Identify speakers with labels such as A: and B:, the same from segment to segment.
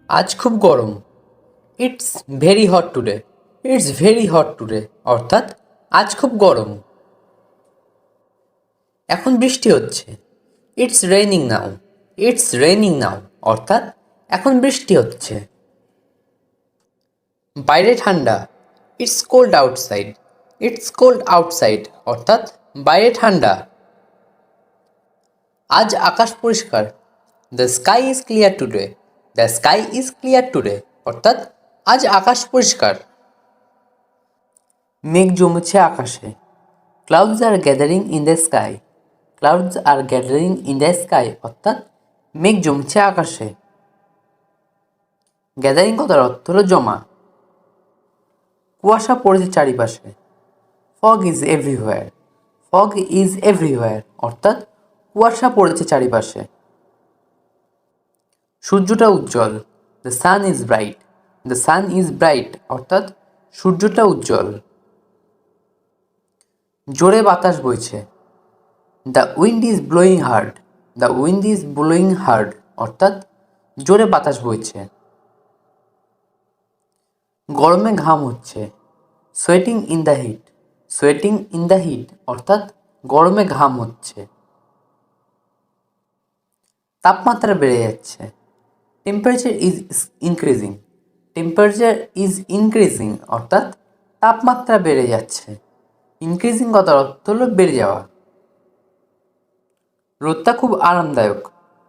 A: আজ খুব গরম। It's very hot today. It's very hot today অর্থাৎ আজ খুব গরম। এখন বৃষ্টি হচ্ছে। It's raining now. It's raining now অর্থাৎ এখন বৃষ্টি হচ্ছে। বাইরে ঠান্ডা। It's cold outside. It's cold outside অর্থাৎ বাইরে ঠান্ডা। আজ আকাশ পরিষ্কার। The sky is clear today. The sky is clear today অর্থাৎ আজ আকাশ পরিষ্কার। মেঘ জমেছে আকাশে। Clouds are gathering in the sky. Clouds are gathering in the sky অর্থাৎ মেঘ জমছে আকাশে। গ্যাদারিং কথার অর্থ হলো জমা। কুয়াশা পড়েছে চারিপাশে। Fog is everywhere. Fog is everywhere অর্থাৎ কুয়াশা পড়েছে চারিপাশে। সূর্যটা উজ্জ্বল। The sun is bright. The sun is bright অর্থাৎ সূর্যটা উজ্জ্বল। জোরে বাতাস বইছে। The wind is blowing hard. The wind is blowing hard অর্থাৎ জোরে বাতাস বইছে। গরমে ঘাম হচ্ছে। Sweating in the heat. Sweating in the heat অর্থাৎ গরমে ঘাম হচ্ছে। তাপমাত্রা বেড়ে যাচ্ছে। Temperature is increasing. Temperature is increasing অর্থাৎ তাপমাত্রা বেড়ে যাচ্ছে। ইনক্রিজিং কথার অর্থ হলো বেড়ে যাওয়া। রোদটা খুব আরামদায়ক।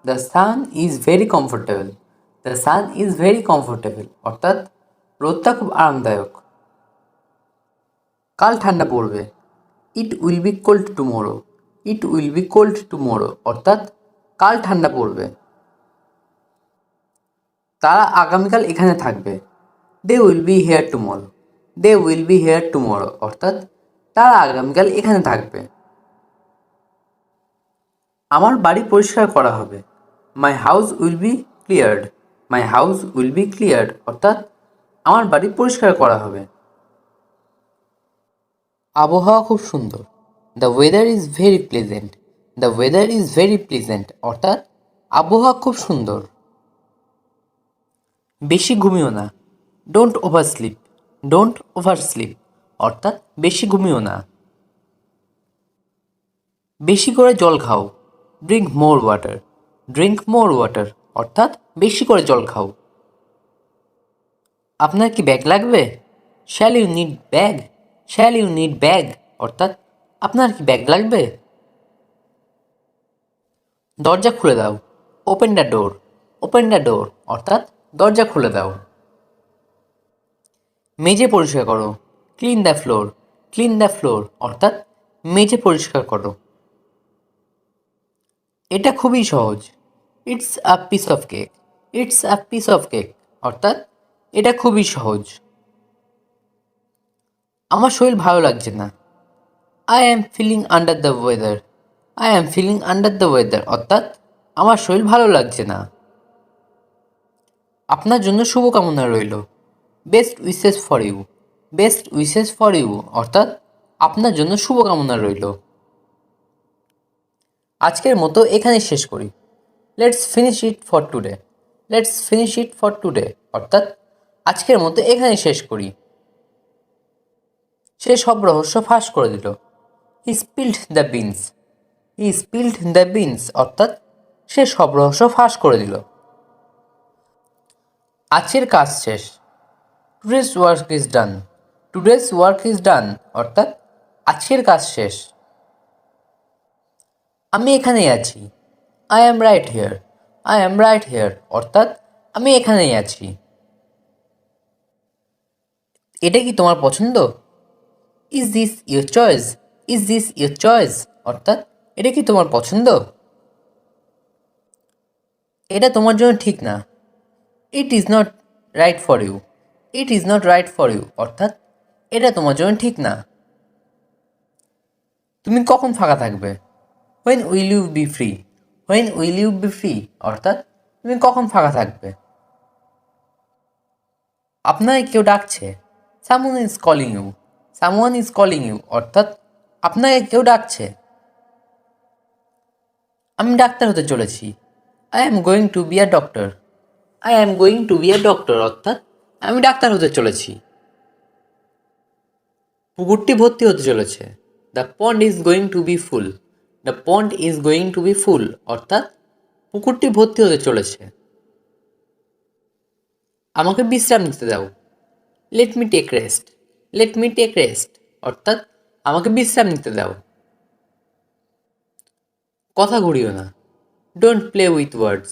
A: The sun is very comfortable. The sun is very comfortable অর্থাৎ রোদটা খুব আরামদায়ক। কাল ঠান্ডা পড়বে। It will be cold tomorrow. It will be cold tomorrow অর্থাৎ কাল ঠান্ডা পড়বে। তারা আগামীকাল এখানে থাকবে। They will be here tomorrow. They will be here tomorrow অর্থাৎ তারা আগামীকাল এখানে থাকবে। আমার বাড়ি পরিষ্কার করা হবে। My house will be cleared. My house will be cleared অর্থাৎ আমার বাড়ি পরিষ্কার করা হবে। আবহাওয়া খুব সুন্দর। The weather is very pleasant. The weather is very pleasant অর্থাৎ আবহাওয়া খুব সুন্দর। বেশি ঘুমিও না। Don't oversleep. Don't oversleep অর্থাৎ বেশি ঘুমিও না। বেশি করে জল খাও। Drink more water. Drink more water অর্থাৎ বেশি করে জল খাও। আপনার কি ব্যাগ লাগবে? Shall you need bag. Shall you need bag অর্থাৎ আপনার কি ব্যাগ লাগবে? দরজা খুলে দাও। Open the door. Open the door অর্থাৎ দরজা খুলে দাও। মেঝে পরিষ্কার করো। Clean the floor. Clean the floor অর্থাৎ মেঝে পরিষ্কার করো। এটা খুবই সহজ। It's a piece of cake. It's a piece of cake অর্থাৎ এটা খুবই সহজ। আমার শরীর ভালো লাগছে না। I am feeling under the weather. I am feeling under the weather অর্থাৎ আমার শরীর ভালো লাগছে না। আপনার জন্য শুভকামনা রইল। Best wishes for you. Best wishes for you অর্থাৎ আপনার জন্য শুভকামনা রইল। আজকের মতো এখানে শেষ করি। Let's finish it for today. Let's finish it for today অর্থাৎ আজকের মতো এখানে শেষ করি। সে সব রহস্য ফাঁস করে দিল। He spilled the beans. He spilled the beans অর্থাৎ সে সব রহস্য ফাঁস করে দিল। আজকের কাজ শেষ। Today's work is done. Today's work is done অর্থাৎ আজকের কাজ শেষ। আমি এখানেই আছি। I am right here. I am right here অর্থাৎ আমি এখানেই আছি। এটা কি তোমার পছন্দ? Is this your choice? Is this your choice অর্থাৎ এটা কি তোমার পছন্দ? এটা তোমার জন্য ঠিক না। It is not right for you. It is not right for you অর্থাৎ এটা তোমার জন্য ঠিক না। তুমি কখন ফাঁকা থাকবে? When will you be free? When will you be free অর্থাৎ তুমি কখন ফাঁকা থাকবে। আপনাকে কেউ ডাকছে। Someone is calling you. Someone is calling you অর্থাৎ আপনাকে কেউ ডাকছে। আমি ডাক্তার হতে চলেছি। I am going to be a doctor. I am going to be a doctor অর্থাৎ আমি ডাক্তার হতে চলেছি। পুকুরটি ভর্তি হতে চলেছে। The pond is going to be full. The pond is going to be full অর্থাৎ পুকুরটি ভর্তি হতে চলেছে। আমাকে বিশ্রাম নিতে দাও। Let me take rest. Let me take rest অর্থাৎ আমাকে বিশ্রাম নিতে দাও। কথা ঘুরিও না। Don't play with words.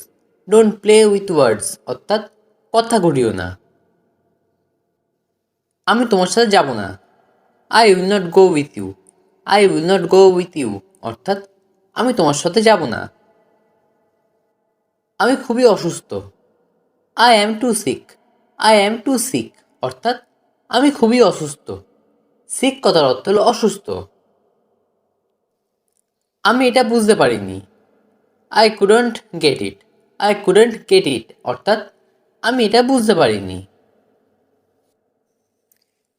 A: Don't play with words অর্থাৎ কথা ঘুরিও না। আমি তোমার সাথে যাব না। I will not go with you. I will not go with you অর্থাৎ আমি তোমার সাথে যাব না। আমি খুবই অসুস্থ। I am to seek. I am to seek অর্থাৎ আমি খুবই অসুস্থ। সিক কথার অর্থ হলো অসুস্থ। আমি এটা বুঝতে পারিনি। I couldn't get it. I couldn't gate it অর্থাৎ আমি এটা বুঝতে পারিনি।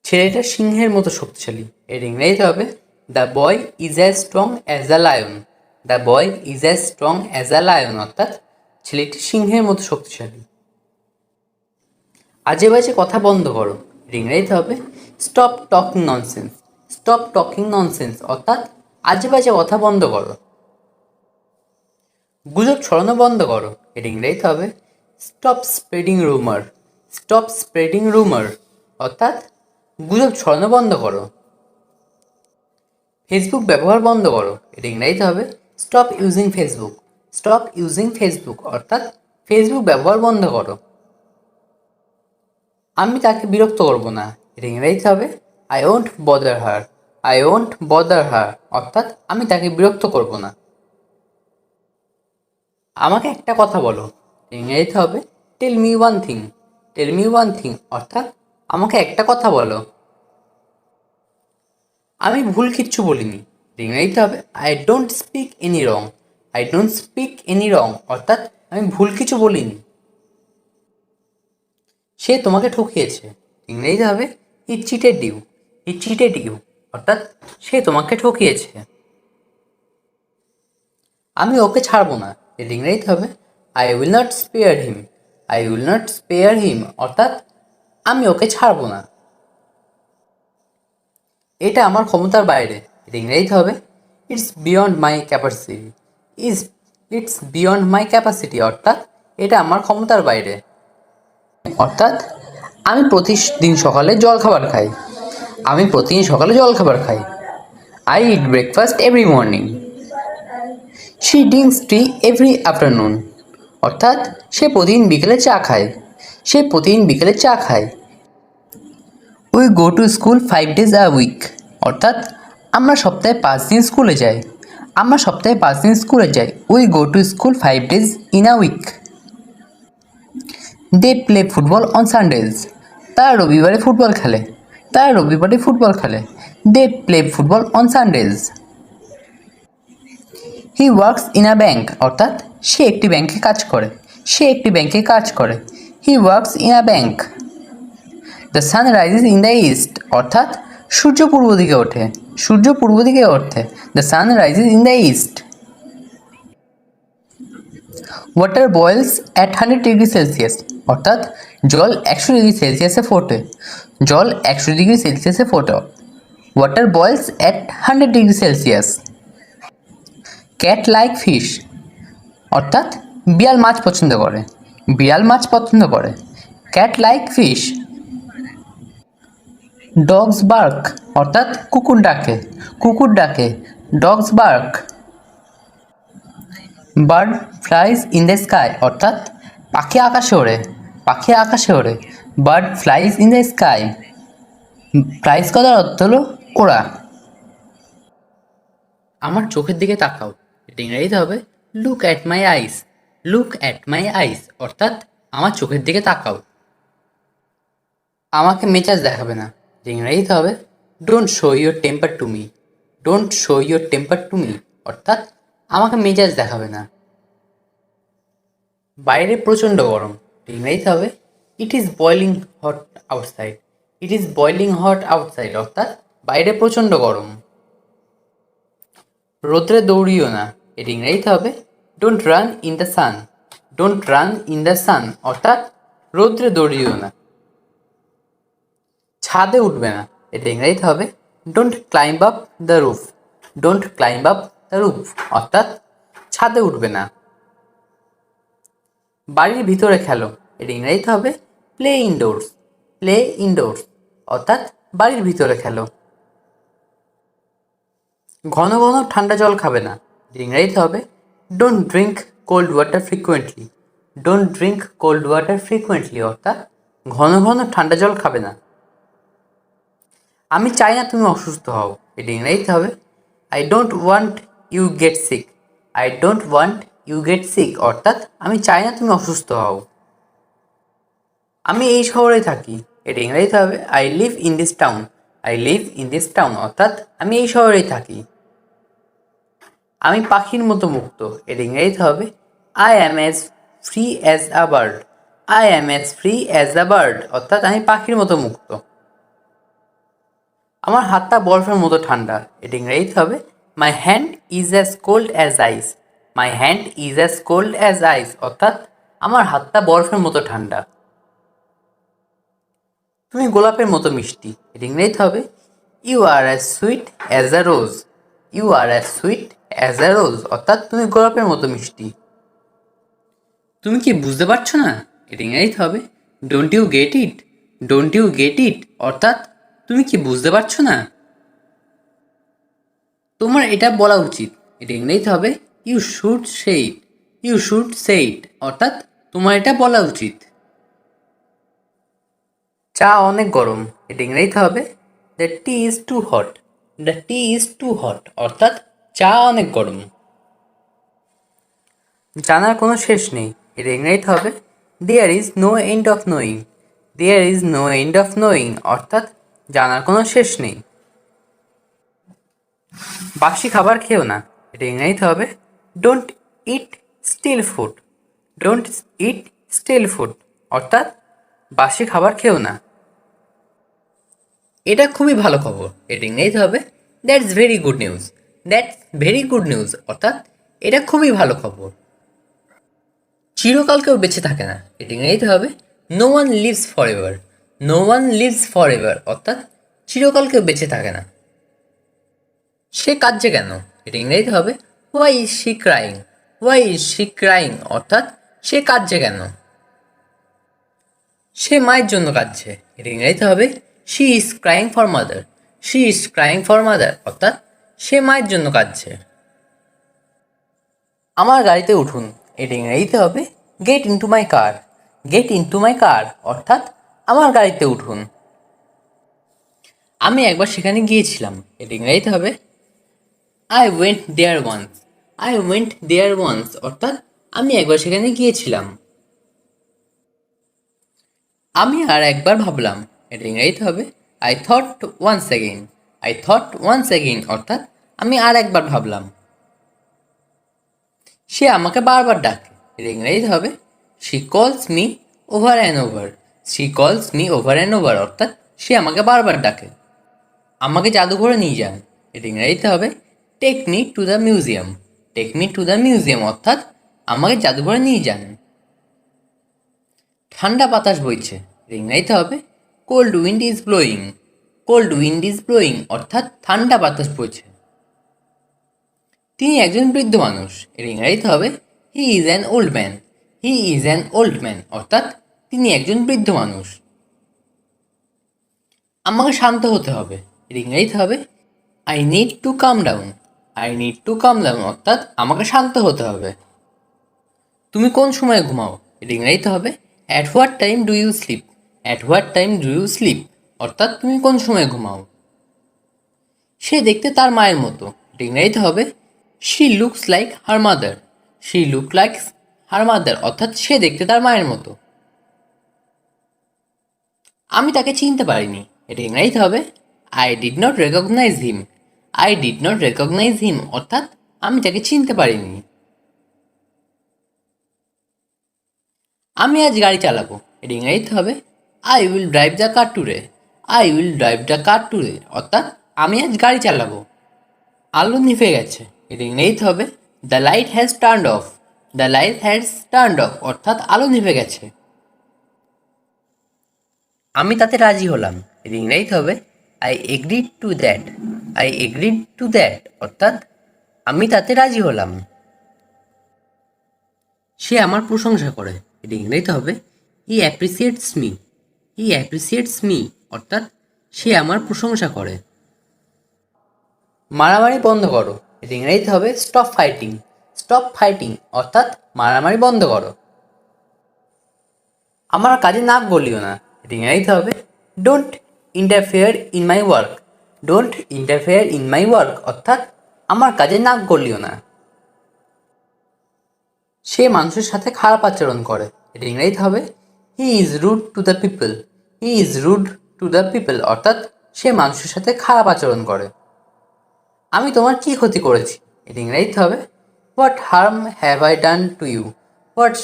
A: ছেলেটা সিংহের মতো শক্তিশালী। এর ইংরেজিতে হবে the boy is as strong as a lion. The boy is as strong as a lion অর্থাৎ ছেলেটি সিংহের মতো শক্তিশালী। আজে বাজে কথা বন্ধ করো। এর ইংরেজিতে হবে stop talking nonsense. Stop talking nonsense অর্থাৎ আজে বাজে কথা বন্ধ করো। গুজব ছড়ানো বন্ধ করো। এর ইংরেজিতে হবে স্টপ স্প্রেডিং রুমার। স্টপ স্প্রেডিং রুমার অর্থাৎ গুজব ছড়ানো বন্ধ করো। ফেসবুক ব্যবহার বন্ধ করো। এর ইংরেজিতে হবে stop using Facebook. Stop using Facebook অর্থাৎ ফেসবুক ব্যবহার বন্ধ করো। আমি তাকে বিরক্ত করব না। এর ইংরেজিতে হবে I won't bother her. I won't bother her অর্থাৎ আমি তাকে বিরক্ত করব না। আমাকে একটা কথা বলো। ইংরেজিতে হবে tell me one thing. Tell me one thing অর্থাৎ আমাকে একটা কথা বলো। আমি ভুল কিচ্ছু বলিনি। ইংরেজিতে হবে I don't speak any wrong. I don't speak any wrong অর্থাৎ আমি ভুল কিছু বলিনি। সে তোমাকে ঠকিয়েছে। ইংরেজিতে হবে he cheated you. He cheated you অর্থাৎ সে তোমাকে ঠকিয়েছে। আমি ওকে ছাড়বো না। এর ইংরেজিতে হবে I will not spare him. I will not spare him অর্থাৎ আমি ওকে ছাড়বো না। এটা আমার ক্ষমতার বাইরে। এর ইংরেজিতে হবে it's beyond my capacity. Is it's beyond my capacity অর্থাৎ এটা আমার ক্ষমতার বাইরে। অর্থাৎ আমি প্রতিদিন সকালে জলখাবার খাই। আমি প্রতিদিন সকালে জলখাবার খাই। I eat breakfast every morning. She drinks T every afternoon অর্থাৎ সে প্রতিদিন বিকেলে চা খায়। সে প্রতিদিন বিকেলে চা খায়। We go to school 5 days a week অর্থাৎ আমরা সপ্তাহে 5 দিন স্কুলে যাই। আমরা সপ্তাহে 5 দিন স্কুলে যাই। We go to school 5 days in a week. They play football on Sundays. তারা রবিবারে ফুটবল খেলে। তারা রবিবারে ফুটবল খেলে। They play football on Sundays. He works in a bank অর্থাৎ সে একটি ব্যাংকে কাজ করে। সে একটি ব্যাংকে কাজ করে। হি works in a bank. The sun rises in the east অর্থাৎ সূর্য পূর্ব দিকে ওঠে। সূর্য পূর্ব দিকে ওঠে। The sun rises in the east. Water boils at 100 degree Celsius অর্থাৎ জল 100 ডিগ্রি সেলসিয়াসে ফোটে। জল 100 ডিগ্রি সেলসিয়াসে ফোটে। Water boils at 100 degree Celsius. Cat like fish অর্থাৎ বিড়াল মাছ পছন্দ করে। বিড়াল মাছ পছন্দ করে। Cat like fish. Dogs bark অর্থাৎ কুকুর ডাকে। কুকুর ডাকে। Dogs bark. Bird flies in the sky অর্থাৎ পাখি আকাশে ওড়ে। পাখি আকাশে ওড়ে। Bird flies in the sky. Flies কথার অর্থ হলো ওড়া। আমার চোখের দিকে তাকাও। এটা ইংরেজিতে হবে look at my eyes. Look at my eyes অর্থাৎ আমার চোখের দিকে তাকাও। আমাকে মেজাজ দেখাবে না। ইংরেজিতে হবে don't show your temper two me. Don't show your temper two me অর্থাৎ আমাকে মেজাজ দেখাবে না। বাইরে প্রচণ্ড গরম। ইংরেজিতে হবে it is boiling hot outside. It is boiling hot outside অর্থাৎ বাইরে প্রচণ্ড গরম। রোদ্রে দৌড়িও না। এর ইংরেজিতে হবে don't run in the sun. Don't run in the sun অর্থাৎ রৌদ্রে দৌড়িও না। ছাদে উঠবে না, এটা ইংরেজিতে হবে don't climb up the roof. Don't climb up the roof অর্থাৎ ছাদে উঠবে না। বাড়ির ভিতরে খেলো, এটা ইংরেজিতে হবে প্লে ইনডোরস। প্লে ইনডোরস অর্থাৎ বাড়ির ভিতরে খেলো। ঘন ঘন ঠান্ডা জল খাবে না, এটা ইংরেজিতে হবে don't drink cold water frequently. Don't drink cold water frequently অর্থাৎ ঘন ঘন ঠান্ডা জল খাবে না। আমি চাই না তুমি অসুস্থ হও, এটা ইংরেজিতে হবে I don't want you get sick. I don't want you get sick অর্থাৎ আমি চাই না তুমি অসুস্থ হও। আমি এই শহরে থাকি, এটা ইংরেজিতে হবে I live in this town. I live in this town অর্থাৎ আমি এই শহরেই থাকি। আমি পাখির মতো মুক্ত, এটা ইংরেজিতে হবে I am as free as a bird. I am as free as a bird অর্থাৎ আমি পাখির মতো মুক্ত। আমার হাতটা বরফের মতো ঠান্ডা, এটা ইংরেজিতে হবে my hand is as cold as ice. My hand is as cold as ice অর্থাৎ আমার হাতটা বরফের মতো ঠান্ডা। তুমি গোলাপের মতো মিষ্টি, এটা ইংরেজিতে হবে you are as sweet as a rose. You are as sweet as a rose অর্থাৎ তুমি গোলাপের মতো মিষ্টি। তুমি কি বুঝতে পারছো না, এটা ইংরেজিতে হবে don't you get it. Don't you get it অর্থাৎ তুমি কি বুঝতে পারছো না। তোমার এটা বলা উচিত, এটা ইংরেজিতে হবে you should say it. You should say it অর্থাৎ তোমার এটা বলা উচিত। চা অনেক গরম, এটা ইংরেজিতে হবে the tea is too hot. The tea is too hot অর্থাৎ চা অনেক গরম। জানার কোনো শেষ নেই, এটা ইংরেজিতে হবে there is no end of knowing. There is no end of knowing অর্থাৎ জানার কোনো শেষ নেই। বাসি খাবার খেও না, এটা ইংরেজিতে হবে don't eat still food. Don't eat still food অর্থাৎ বাসি খাবার খেও না। এটা খুবই ভালো খবর, এটা ইংরেজিতে হবে that's very good news. That's very good news অর্থাৎ এটা খুবই ভালো খবর। চিরকাল কেউ বেঁচে থাকে না, এটা ইংরেজিতে হবে no one lives for ever. No one lives for ever অর্থাৎ চিরকাল কেউ বেঁচে থাকে না। সে কাঁদছে কেন, এটা ইংরেজিতে হবে why is she crying. Why is she crying অর্থাৎ সে কাঁদছে কেন। সে মায়ের জন্য কাঁদছে, এটা ইংরেজিতে হবে she is crying for mother. She is crying for mother অর্থাৎ সে মায়ের জন্য কাঁদছে। আমার গাড়িতে উঠুন, এটা ইংরেজিতে হবে get into my car. Get into my car অর্থাৎ আমার গাড়িতে উঠুন। আমি একবার সেখানে গিয়েছিলাম, এটা ইংরেজিতে হবে I went there once. I went there once অর্থাৎ আমি একবার সেখানে গিয়েছিলাম। আমি আর একবার ভাবলাম, এটা ইংরেজিতে হবে I thought once again. I thought once again অর্থাৎ আমি আর একবার ভাবলাম। সে আমাকে বারবার ডাকে, এটা ইংরেজিতে হবে শি কলস me over and over. She কলস মি ওভার অ্যান্ড ওভার অর্থাৎ সে আমাকে বারবার ডাকে। আমাকে জাদুঘরে নিয়ে যান, এটা ইংরেজিতে হবে take me to the museum. Take me to the museum অর্থাৎ আমাকে জাদুঘরে নিয়ে যান। ঠান্ডা বাতাস বইছে, এটা ইংরেজিতে হবে cold wind is blowing. Cold wind is blowing অর্থাৎ ঠান্ডা বাতাস বইছে। তিনি একজন বৃদ্ধ মানুষ, এর ইংরেজিতে হবে he is an old man. He is an old man অর্থাৎ তিনি একজন বৃদ্ধ মানুষ। আমাকে শান্ত হতে হবে, এর ইংরেজিতে হবে I need to calm down. I need to calm down অর্থাৎ আমাকে শান্ত হতে হবে। তুমি কোন সময় ঘুমাও, এর ইংরেজিতে হবে at what time do you sleep. At what time do you sleep অর্থাৎ তুমি কোন সময় ঘুমাও। সে দেখতে তার মায়ের মতো, এর ইংরেজিতে হবে she looks like her mother. She look like her mother অর্থাৎ সে দেখতে তার মায়ের মতো। আমি তাকে চিনতে পারিনি, এটা ইংরেজিতে হবে I did not recognise him. I did not recognise him অর্থাৎ আমি তাকে চিনতে পারিনি। আমি আজ গাড়ি চালাবো, এটা ইংরেজিতে হবে I will drive the car today. I will drive the car today অর্থাৎ আমি আজ গাড়ি চালাবো। আলো নিভে গেছে, এটা ইংরেজিতে হবে the light has turned of. The light has turned of অর্থাৎ আলো নিভে গেছে। আমি তাতে রাজি হলাম, এর ইংরেজিতে হবে I agreed to that. I agreed to that অর্থাৎ আমি তাতে রাজি হলাম। সে আমার প্রশংসা করে, এর ইংরেজিতে হবে হি অ্যাপ্রিসিয়েটস মি। হি অ্যাপ্রিসিয়েটস মি অর্থাৎ সে আমার প্রশংসা করে। মারামারি বন্ধ করো, এর ইংরেজিতে হবে স্টপ ফাইটিং। স্টপ ফাইটিং অর্থাৎ মারামারি বন্ধ করো। আমার কাজে নাক গলিও না, এর ইংরেজিতে হবে don't interfere in my work. Don't interfere in my work অর্থাৎ আমার কাজে নাক গলিও না। সে মানুষের সাথে খারাপ আচরণ করে, এর ইংরেজিতে হবে he is rude to the people. He is rude to the people অর্থাৎ সে মানুষের সাথে খারাপ আচরণ করে। আমি তোমার কী ক্ষতি করেছি, এর ইংরেজিতে হবে what harm have I done to you. What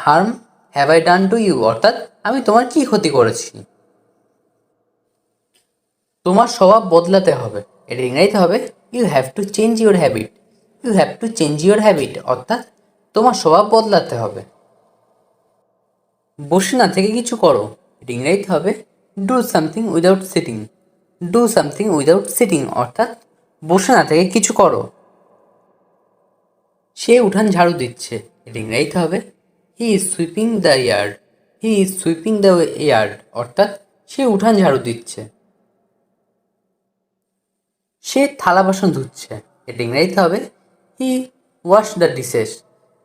A: harm have I done to you অর্থাৎ আমি তোমার কী ক্ষতি করেছি। তোমার স্বভাব বদলাতে হবে, এর ইংরেজিতে হবে you have to change your habit. You have to change your habit অর্থাৎ তোমার স্বভাব বদলাতে হবে। বসে না থেকে কিছু করো, এর ইংরেজিতে হবে do something without sitting. Do something without sitting অর্থাৎ বসে না থেকে কিছু করো। সে উঠান ঝাড়ু দিচ্ছে, এর ইংরেজিতে হবে he is sweeping the yard. He is sweeping the yard অর্থাৎ সে উঠান ঝাড়ু দিচ্ছে। সে থালা বাসন ধুচ্ছে, এর ইংরেজিতে হবে he wash the dishes.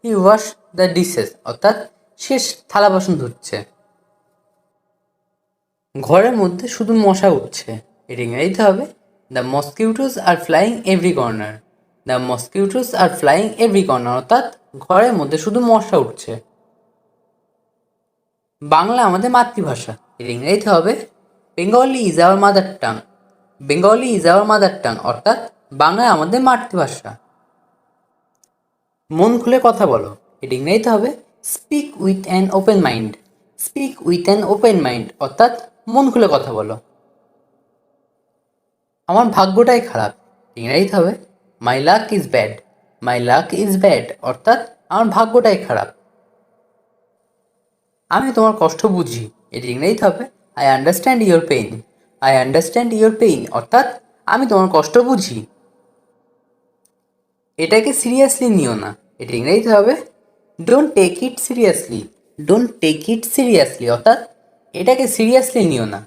A: He wash the dishes অর্থাৎ সে থালা বাসন ধুচ্ছে। ঘরের মধ্যে শুধু মশা উঠছে, এর ইংরেজিতে হবে the মসকিউটোস are flying every corner. The মসকিউটোস are flying every corner অর্থাৎ ঘরের মধ্যে শুধু মশা উঠছে। বাংলা আমাদের মাতৃভাষা, এর ইংরেজিতে হবে Bengali is our mother tongue. Bengali is our mother tongue অর্থাৎ বাংলা আমাদের মাতৃভাষা। মন খুলে কথা বলো, এর ইংরেজিতে হবে speak with an open mind. Speak with an open mind অর্থাৎ মন খুলে কথা বলো। আমার ভাগ্যটাই খারাপ, ইংরেজিতে হবে my luck is bad. My luck is bad অর্থাৎ আমার ভাগ্যটাই খারাপ। আমি তোমার কষ্ট বুঝি, এর ইংরেজিতে হবে I understand your pain. I understand your pain অর্থাৎ আমি তোমার কষ্ট বুঝি। এটাকে সিরিয়াসলি নিও না, এর ইংরেজিতে হবে don't take it seriously. Don't take it seriously অর্থাৎ এটাকে সিরিয়াসলি নিও না।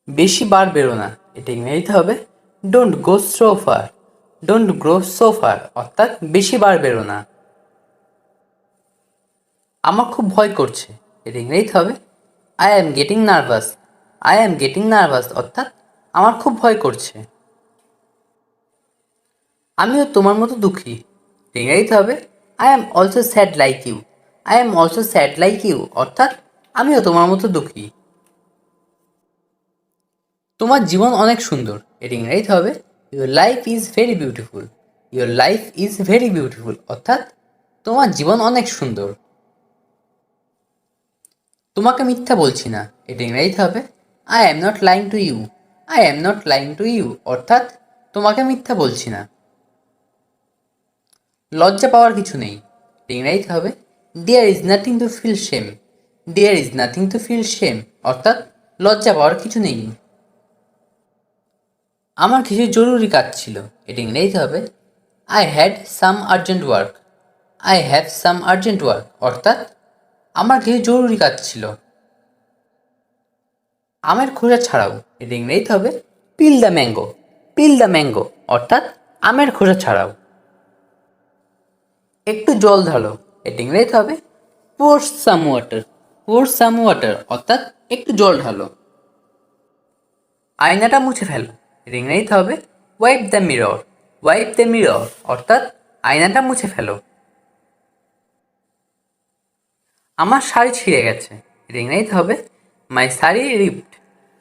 A: বেশি বার বেরো না, এটা ইংরেজিতে হবে don't go so far. Don't go so far অর্থাৎ বেশি বার বেরো না। আমার খুব ভয় করছে, এটা ইংরেজিতে হবে I am getting nervous. I am getting nervous অর্থাৎ আমার খুব ভয় করছে। আমিও তোমার মতো দুঃখী, ইংরেজিতে হবে I am also sad like you. I am also sad like you অর্থাৎ আমিও তোমার মতো দুঃখী। তোমার জীবন অনেক সুন্দর, এর ইংরেজিতে হবে your life is very beautiful. Your life is very beautiful অর্থাৎ তোমার জীবন অনেক সুন্দর। তোমাকে মিথ্যা বলছি না, এটা ইংরেজিতে হবে I am not lying to you. I am not lying to you অর্থাৎ তোমাকে মিথ্যা বলছি না। লজ্জা পাওয়ার কিছু নেই, ইংরেজিতে হবে there is nothing to feel shame. There is nothing to feel shame অর্থাৎ লজ্জা পাওয়ার কিছু নেই। আমার কিছু জরুরি কাজ ছিল, এটা ইংরেজিতে হবে I had some urgent work. I have some urgent work অর্থাৎ আমার কিছু জরুরি কাজ ছিল। আমের খোসা ছাড়াও, এটা ইংরেজিতে হবে peel the mango. Peel the mango অর্থাৎ আমের খোসা ছাড়াও। একটু জল ঢালো, এটা ইংরেজিতে হবে পোর সাম ওয়াটার। পোর সাম ওয়াটার অর্থাৎ একটু জল ঢালো। আয়নাটা মুছে ফেলো, এটা ইংরেজিতে হবে wipe the mirror. Wipe the mirror অর্থাৎ আয়নাটা মুছে ফেলো। আমার শাড়ি ছিঁড়ে গেছে, এটা ইংরেজিতে হবে মাই শাড়ি রিপড।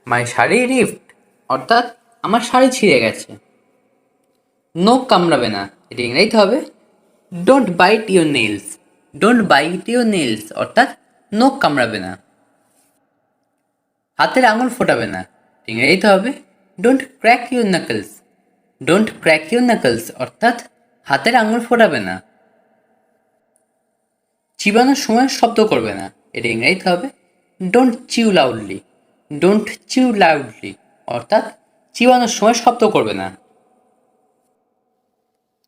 A: মাই শাড়ি রিপড অর্থাৎ আমার শাড়ি ছিঁড়ে গেছে। নখ কামড়াবে না, এটা ইংরেজিতে হবে don't bite your nails. Don't bite your nails অর্থাৎ নখ কামড়াবে না। হাতের আঙুল ফোটাবে না, ইংরেজিতে হবে don't crack your knuckles. Don't crack your knuckles অর্থাৎ হাতের আঙুল ফোটাবে না। চিবানোর সময় শব্দ করবে না, এটা ইংরেজিতে হবে don't chew loudly. Don't chew loudly অর্থাৎ চিবানোর সময় শব্দ করবে না।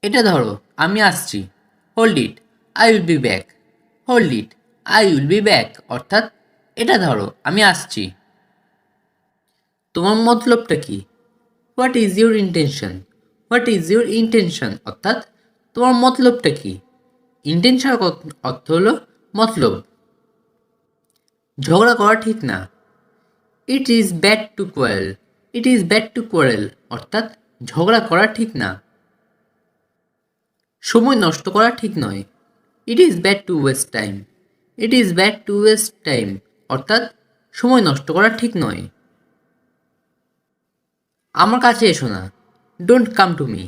A: এটা ধরো, আমি আসছি। Hold it, I will be back. Hold it, I will be back অর্থাৎ এটা ধরো, আমি আসছি। তোমার মতলবটা কি? What is your intention? What is your intention অর্থাৎ তোমার মতলবটা কি? ইন্টেনশন অর্থ হলো মতলব। ঝগড়া করা ঠিক না। It is bad to quarrel. It is bad to quarrel অর্থাৎ ঝগড়া করা ঠিক না। সময় নষ্ট করা ঠিক নয়। It is bad to waste time. It is bad to waste time অর্থাৎ সময় নষ্ট করা ঠিক নয়। আমার কাছে এসো না। Don't come to me.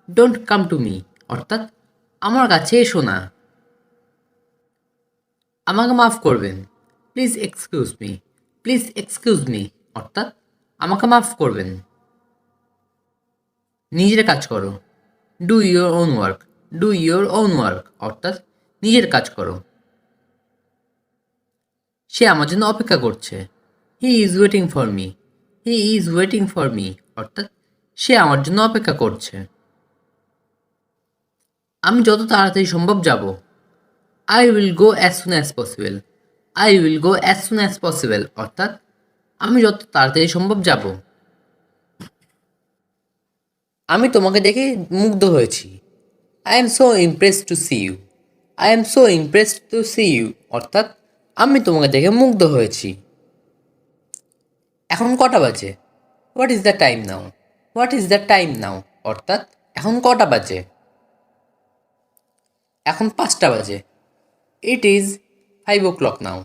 A: Don't come to me অর্থাৎ আমার কাছে এসো না। আমাকে মাফ করবেন। Please excuse me. Please excuse me অর্থাৎ আমাকে মাফ করবেন। নিজের কাজ করো। Do your own work. Do your own work অর্থাৎ নিজের কাজ করো। সে আমার জন্য অপেক্ষা করছে। He is waiting for me. He is waiting for me অর্থাৎ সে আমার জন্য অপেক্ষা করছে। আমি যত তাড়াতাড়ি সম্ভব যাব। I will go as soon as possible. I will go as soon as possible অর্থাৎ আমি যত তাড়াতাড়ি সম্ভব যাব। আমি তোমাকে দেখে মুগ্ধ হয়েছি। I am so impressed to see you. I am so impressed to see you অর্থাৎ আমি তোমাকে দেখে মুগ্ধ হয়েছি। এখন কটা বাজে? What is the time now? What is the time now অর্থাৎ এখন কটা বাজে? এখন 5টা বাজে। It is 5 o'clock now.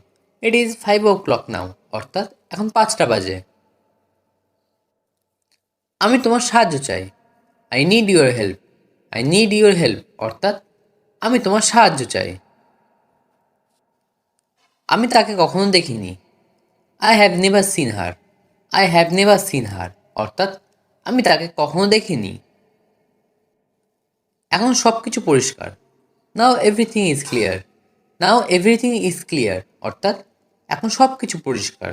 A: It is 5 o'clock নাও অর্থাৎ এখন 5টা বাজে। আমি তোমার সাহায্য চাই। I need your help. I need your help অর্থাৎ আমি তোমার সাহায্য চাই। আমি তাকে কখনো দেখিনি। I have never seen her. I have never seen her অর্থাৎ আমি তাকে কখনো দেখিনি। এখন সব কিছু পরিষ্কার। নাও everything is clear. Now everything is clear অর্থাৎ এখন সব কিছু পরিষ্কার।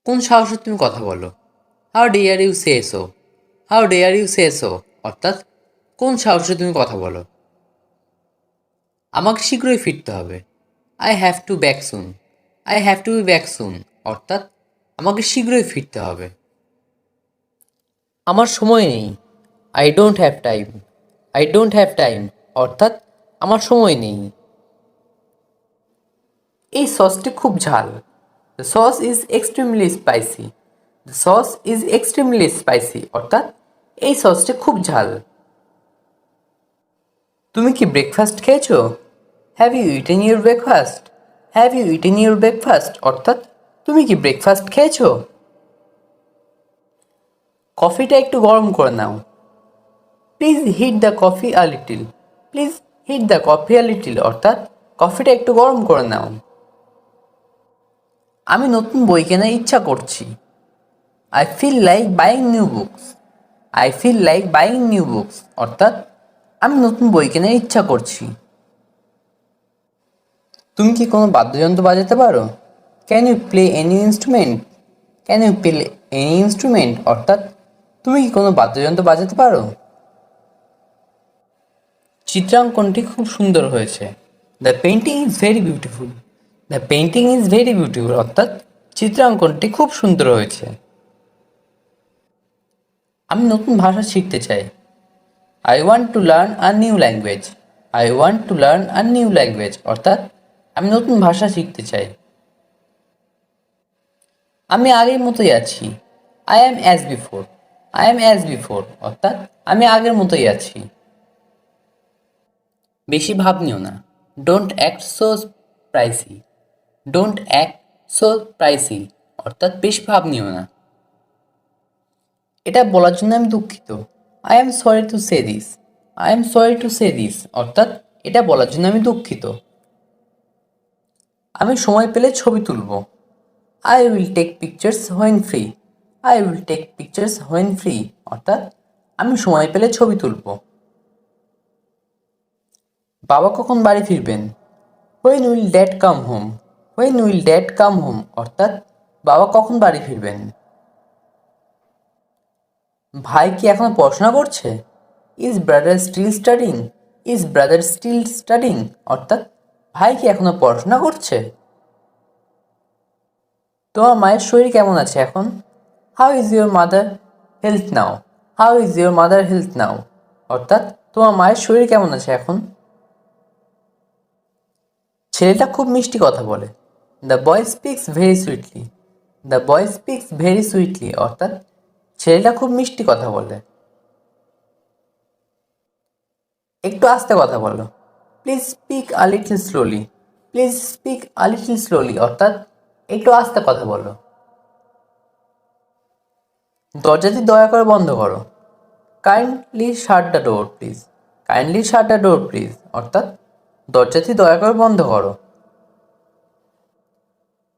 A: কোন সাহসে তুমি কথা বলো? How dare you say so? How dare you say so অর্থাৎ কোন সাহসে তুমি কথা বলো? আমাকে শীঘ্রই ফিরতে হবে। I have to back soon. I have to be back soon অর্থাৎ আমাকে শীঘ্রই ফিরতে হবে। আমার সময় নেই। I don't have time. I don't have time অর্থাৎ আমার সময় নেই। এই সসটি খুব ঝাল। The sauce is extremely spicy. The sauce is extremely spicy অর্থাৎ এই সসটি খুব ঝাল। তুমি কি ব্রেকফাস্ট খেয়েছো? Have you eaten your breakfast? Have you eaten your breakfast অর্থাৎ তুমি কি ব্রেকফাস্ট খেয়েছো? কফিটা একটু গরম করে নাও। Please heat the coffee a little. Please heat the coffee a little অর্থাৎ কফিটা একটু গরম করে নাও। আমি নতুন বই কেনার ইচ্ছা করছি। I feel like buying new books. I feel like buying new books অর্থাৎ আমি নতুন বই কেনার ইচ্ছা করছি। তুমি কি কোনো বাদ্যযন্ত্র বাজাতে পারো? Can you play any instrument? Can you play any instrument অর্থাৎ তুমি কি কোনো বাদ্যযন্ত্র বাজাতে পারো? চিত্রাঙ্কনটি খুব সুন্দর হয়েছে। The painting is very beautiful. The painting is very beautiful অর্থাৎ চিত্রাঙ্কনটি খুব সুন্দর হয়েছে। আমি নতুন ভাষা শিখতে চাই। I want to learn a new language. I want to learn a new language অর্থাৎ আমি নতুন ভাষা শিখতে চাই। আমি আগের মতোই আছি। I am as before. I am as before অর্থাৎ আমি আগের মতোই আছি। বেশি ভাব নিও না। Don't act so pricey. Don't act so pricey অর্থাৎ বেশি ভাব নিও না। এটা বলার জন্য আমি দুঃখিত। I am sorry to say this. I am sorry to say this অর্থাৎ এটা বলার জন্য আমি দুঃখিত। আমি সময় পেলে ছবি তুলব। I will take pictures when free. I will take pictures when free অর্থাৎ আমি সময় পেলে ছবি তুলব। বাবা কখন বাড়ি ফিরবেন? When will dad come home? When will dad come home অর্থাৎ বাবা কখন বাড়ি ফিরবেন? ভাই কি এখনো পড়াশোনা করছে? Is brother still studying? Is brother still studying অর্থাৎ ভাই কি এখনো পড়াশোনা করছে? তোমার মায়ের শরীর কেমন আছে এখন? How is your mother health now? How is your mother health now অর্থাৎ তোমার মায়ের শরীর কেমন আছে এখন? ছেলেটা খুব মিষ্টি কথা বলে। The boy speaks very sweetly. The boy speaks very sweetly অর্থাৎ ছেলেটা খুব মিষ্টি কথা বলে। একটু আস্তে কথা বলো। Please speak a little slowly. Please speak a little slowly অর্থাৎ একটু আস্তে কথা বলো। দরজাটি দয়া করে বন্ধ করো। Kindly shut the door please. Kindly shut the door please অর্থাৎ দরজাটি দয়া করে বন্ধ করো।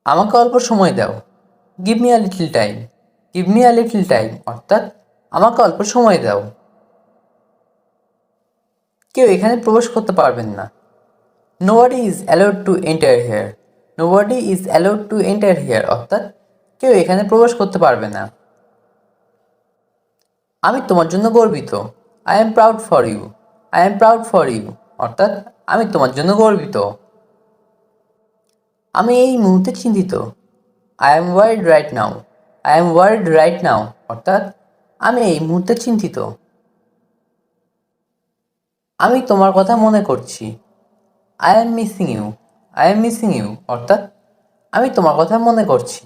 A: আমাকে অল্প সময় দাও। Give me a little time. Give me a little time অর্থাৎ আমাকে অল্প সময় দাও। কেউ এখানে প্রবেশ করতে পারবেন না। Nobody is allowed to enter here. Nobody is allowed to enter here অর্থাৎ কেউ এখানে প্রবেশ করতে পারবে না। আমি তোমার জন্য গর্বিত। I am proud for you. I am proud for you অর্থাৎ আমি তোমার জন্য গর্বিত। আমি এই মুহূর্তে চিন্তিত। I am worried right now. I am worried right now অর্থাৎ আমি এই মুহূর্তে চিন্তিত। আমি তোমার কথা মনে করছি। I am missing you. I am missing you অর্থাৎ আমি তোমার কথা মনে করছি।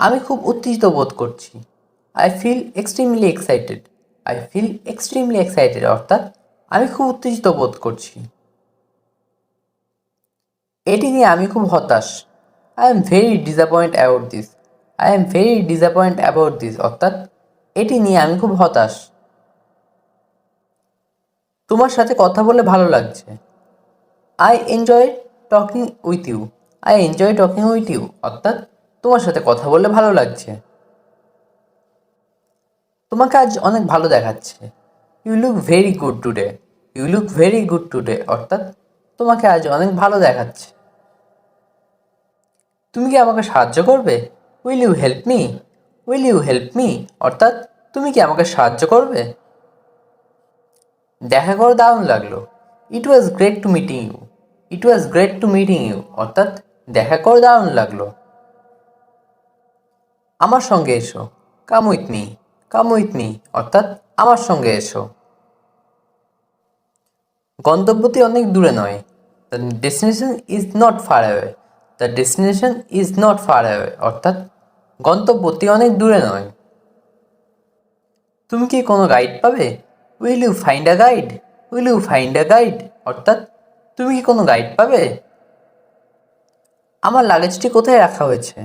A: আমি খুব উত্তেজিত বোধ করছি। I feel extremely excited. I feel extremely excited অর্থাৎ আমি খুব উত্তেজিত বোধ করছি। এটি নিয়ে আমি খুব হতাশ। I am very disappoint about this. I am very disappoint about this অর্থাৎ এটি নিয়ে আমি খুব হতাশ। তোমার সাথে কথা বলে ভালো লাগছে। I enjoy talking with you. I enjoy talking with you অর্থাৎ তোমার সাথে কথা বলে ভালো লাগছে। তোমাকে আজ অনেক ভালো দেখাচ্ছে। You look very good today. You look very good today অর্থাৎ তোমাকে আজ অনেক ভালো দেখাচ্ছে। তুমি কি আমাকে সাহায্য করবে? Will you help me? Will you help me অর্থাৎ তুমি কি আমাকে সাহায্য করবে? দেখা করে দারুণ লাগলো। It was great to meeting you. It was great to meeting you অর্থাৎ দেখা করে দারুণ লাগলো। আমার সঙ্গে এসো। Come with me. Come with me অর্থাৎ আমার সঙ্গে এসো। গন্তব্যটি অনেক দূরে নয়। The destination is not far away. The destination is not far away অর্থাৎ গন্তব্যটি অনেক দূরে নয়। তুমি কি কোনো গাইড পাবে? Will you find a guide? Will you find a guide অর্থাৎ তুমি কি কোনো গাইড পাবে? আমার লাগেজটি কোথায় রাখা হয়েছে?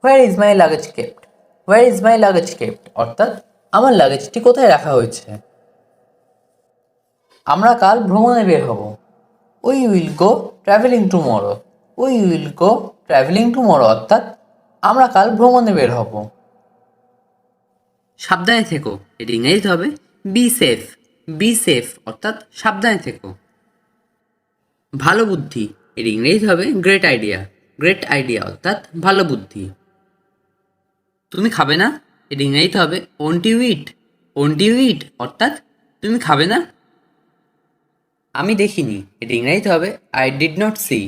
A: Where is my luggage kept? Where is my luggage kept অর্থাৎ আমার লাগেজটি কোথায় রাখা হয়েছে? আমরা কাল ভ্রমণে বের হব। We will go travelling tomorrow. We will go travelling tomorrow অর্থাৎ আমরা কাল ভ্রমণে বের হব। সাবধানে থেকো এটি ইংরেজিতে হবে বি সেফ। বি সেফ অর্থাৎ সাবধানে থেকো। ভালো বুদ্ধি এর ইংরেজি হবে গ্রেট আইডিয়া। গ্রেট আইডিয়া অর্থাৎ ভালো বুদ্ধি। তুমি খাবে না এর ইংরেজিতে হবে won't you eat. Won't you eat অর্থাৎ তুমি খাবে না। আমি দেখিনি এর ইংরেজিতে হবে I did not see.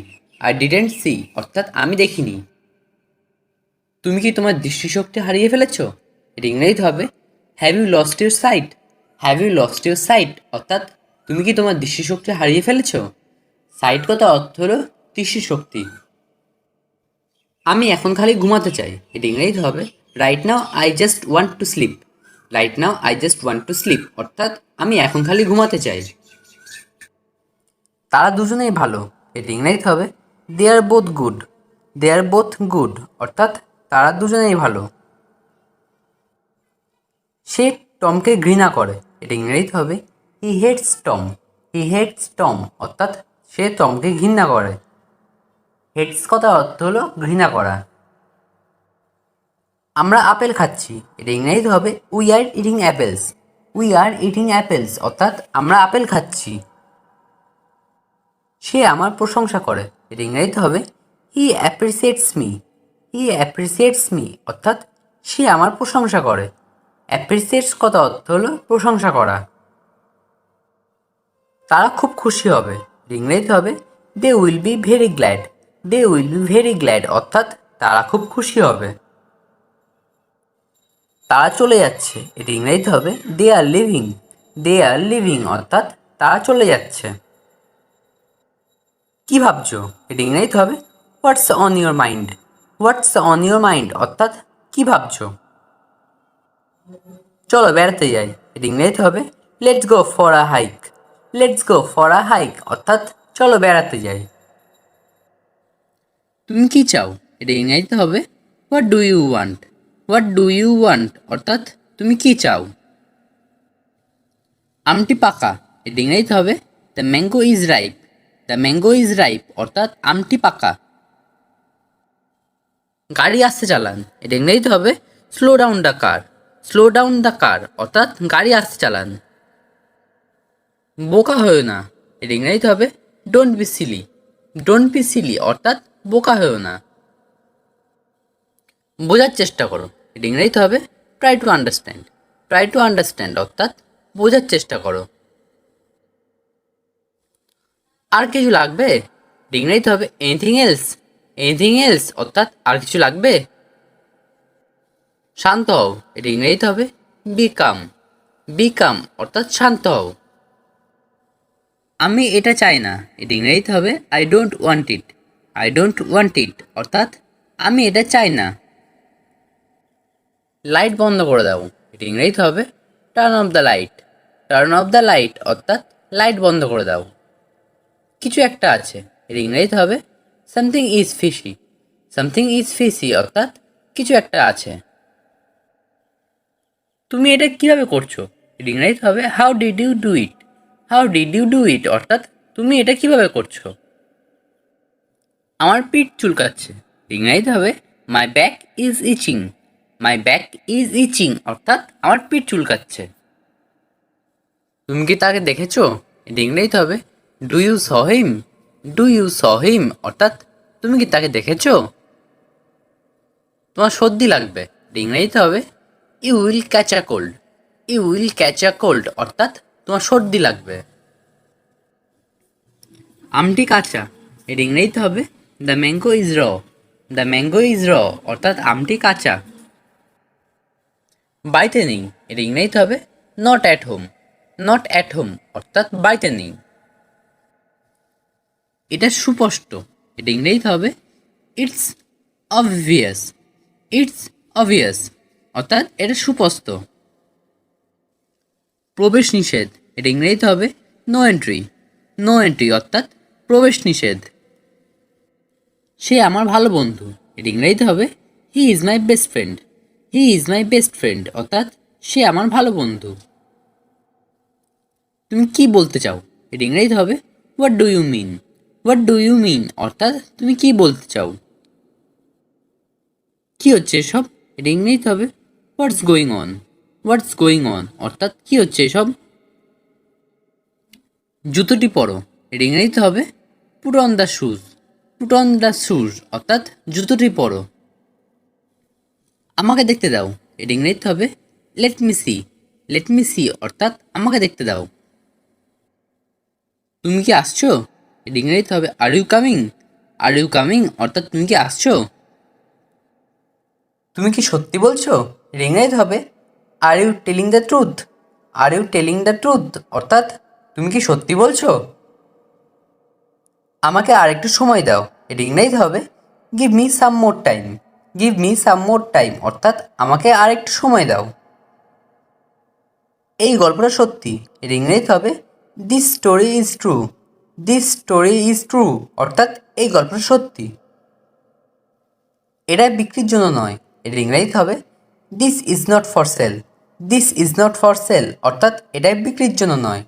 A: I didn't see অর্থাৎ আমি দেখিনি। তুমি কি তোমার দৃষ্টিশক্তি হারিয়ে ফেলেছ এর ইংরেজিতে হবে have you lost your sight. Have you lost your sight অর্থাৎ তুমি কি তোমার দৃষ্টিশক্তি হারিয়ে ফেলেছ। সাইট কথা অর্থ হলো দৃষ্টিশক্তি। আমি এখন খালি ঘুমাতে চাই এটা ইংরেজিতে হবে right now I just want to sleep. Right now I just want to sleep অর্থাৎ আমি এখন খালি ঘুমাতে চাই। তারা দুজনেই ভালো এটা ইংরেজিতে হবে they R both good. They R both good অর্থাৎ তারা দুজনেই ভালো। সে টমকে ঘৃণা করে এটা ইংরেজিতে হবে হি হেটস টম। হি হেটস টম অর্থাৎ সে টমকে ঘৃণা করে। হেটস কথার অর্থ হলো ঘৃণা করা। আমরা আপেল খাচ্ছি এটা ইংরেজিতে হবে we are eating apples. We are eating apples অর্থাৎ আমরা আপেল খাচ্ছি। সে আমার প্রশংসা করে, এটা ইংরেজিতে হবে হি অ্যাপ্রিসিয়েটস মি। হি অ্যাপ্রিসিয়েটস মি অর্থাৎ সে আমার প্রশংসা করে। অ্যাপ্রিসিয়েটস কথা অর্থ হলো প্রশংসা করা। তারা খুব খুশি হবে, ইংরেজিতে হবে they will be very glad. They will be very glad অর্থাৎ তারা খুব খুশি হবে। তারা চলে যাচ্ছে, এটি ইংরেজিতে হবে they R living. They R living অর্থাৎ তারা চলে যাচ্ছে। কী ভাবছো, এটি ইংরেজিতে হবে হোয়াটস on your mind. What's on your mind অর্থাৎ কী ভাবছো। চলো বেড়াতে যাই, এটি ইংরেজিতে হবে let's go for a hike. Let's go for a hike অর্থাৎ চলো বেড়াতে যাই। তুমি কি চাও, এটা ইংরেজিতে হবে what do you want. What do you want অর্থাৎ তুমি কি চাও। আমটি পাকা, এটা ইংরেজিতে হবে the mango is ripe. The mango is ripe অর্থাৎ আমটি পাকা। গাড়ি আস্তে চালান, এটা ইংরেজিতে হবে slow down the car. Slow down the car অর্থাৎ গাড়ি আস্তে চালান। বোকা হয়েও না, এটা ইংরেজিতে হবে don't be silly. Don't be silly অর্থাৎ বোকা হয়েও না। বোঝার চেষ্টা করো, এটা ইংরেজিতে হবে try to understand. Try to understand অর্থাৎ বোঝার চেষ্টা করো। আর কিছু লাগবে, এটা ইংরেজিতে হবে এনিথিং এলস। এনিথিং এলস অর্থাৎ আর কিছু লাগবে। শান্ত হও, এটা ইংরেজিতে হবে বি কাম। বি কাম অর্থাৎ শান্ত হও। আমি এটা চাই না, এটা ইংরেজিতে হবে I don't want it. I don't want ইট অর্থাৎ আমি এটা চাই না। লাইট বন্ধ করে দাও, এটা ইংরেজিতে হবে turn off the light. Turn off the light অর্থাৎ লাইট বন্ধ করে দাও। কিছু একটা আছে, এটা ইংরেজিতে হবে something is fishy. Something is fishy অর্থাৎ কিছু একটা আছে। তুমি এটা কিভাবে করছো, এটা ইংরেজিতে হবে how did you do it. How did you do it অর্থাৎ তুমি এটা কিভাবে করছো। আমার পিঠ চুলকাচ্ছে, ইংরেজিতে হবে my back is itching. My back is itching অর্থাৎ আমার পিঠ চুলকাচ্ছে। তুমি কি তাকে দেখেছো, এটা ইংরেজিতে হবে do you saw him. Do you saw him অর্থাৎ তুমি কি তাকে দেখেছো। তোমার সর্দি লাগবে, এটা ইংরেজিতে হবে you will catch a cold. You will catch a cold অর্থাৎ তোমার সর্দি লাগবে। আমটি কাঁচা, এটা ইংরেজিতে হবে the mango is raw. The mango is raw অর্থাৎ আমটি কাঁচা। বাড়িতে নেই, এটা ইংরেজিতে হবে not at home. Not at home অর্থাৎ বাড়িতে নেই। এটা সুস্পষ্ট, এটা ইংরেজিতে হবে ইটস অবভিয়াস। ইটস অবভিয়াস অর্থাৎ এটা সুস্পষ্ট। প্রবেশ নিষেধ, এটা ইংরেজিতে হবে নো এন্ট্রি। নো এন্ট্রি অর্থাৎ প্রবেশ নিষেধ। সে আমার ভালো বন্ধু, এটা ইংরেজিতে হবে he is my best friend. He is my best friend অর্থাৎ সে আমার ভালো বন্ধু। তুমি কি বলতে চাও, এটা ইংরেজিতে হবে what do you mean. What do you mean অর্থাৎ তুমি কি বলতে চাও। কি হচ্ছে এসব, এটা ইংরেজিতে হবে what's going on. What's going on অর্থাৎ কি হচ্ছে এসব। জুতোটি পরো, এটা ইংরেজিতে হবে put on the shoes. Put on the shoes অর্থাৎ জুতোটি পরো। আমাকে দেখতে দাও, এটা ইংরেজিতে হবে let me see. Let me see অর্থাৎ আমাকে দেখতে দাও। তুমি কি আসছো, এটা ইংরেজিতে হবে are you coming. Are you coming অর্থাৎ তুমি কি আসছো। তুমি কি সত্যি বলছো, এটা ইংরেজিতে হবে are you telling the truth. Are you telling the truth অর্থাৎ তুমি কি সত্যি বলছো। আমাকে আর একটু সময় দাও, এটা ইংরেজিতে হবে give me some more time. Give me some more time অর্থাৎ আমাকে আর একটু সময় দাও। এই গল্পটা সত্যি, এর ইংরেজিতে হবে this story is true. This story is true অর্থাৎ এই গল্পটা সত্যি। এটা বিক্রির জন্য নয়, এর ইংরেজিতে হবে this is not for sale. This is not for sale অর্থাৎ এটা বিক্রির জন্য নয়।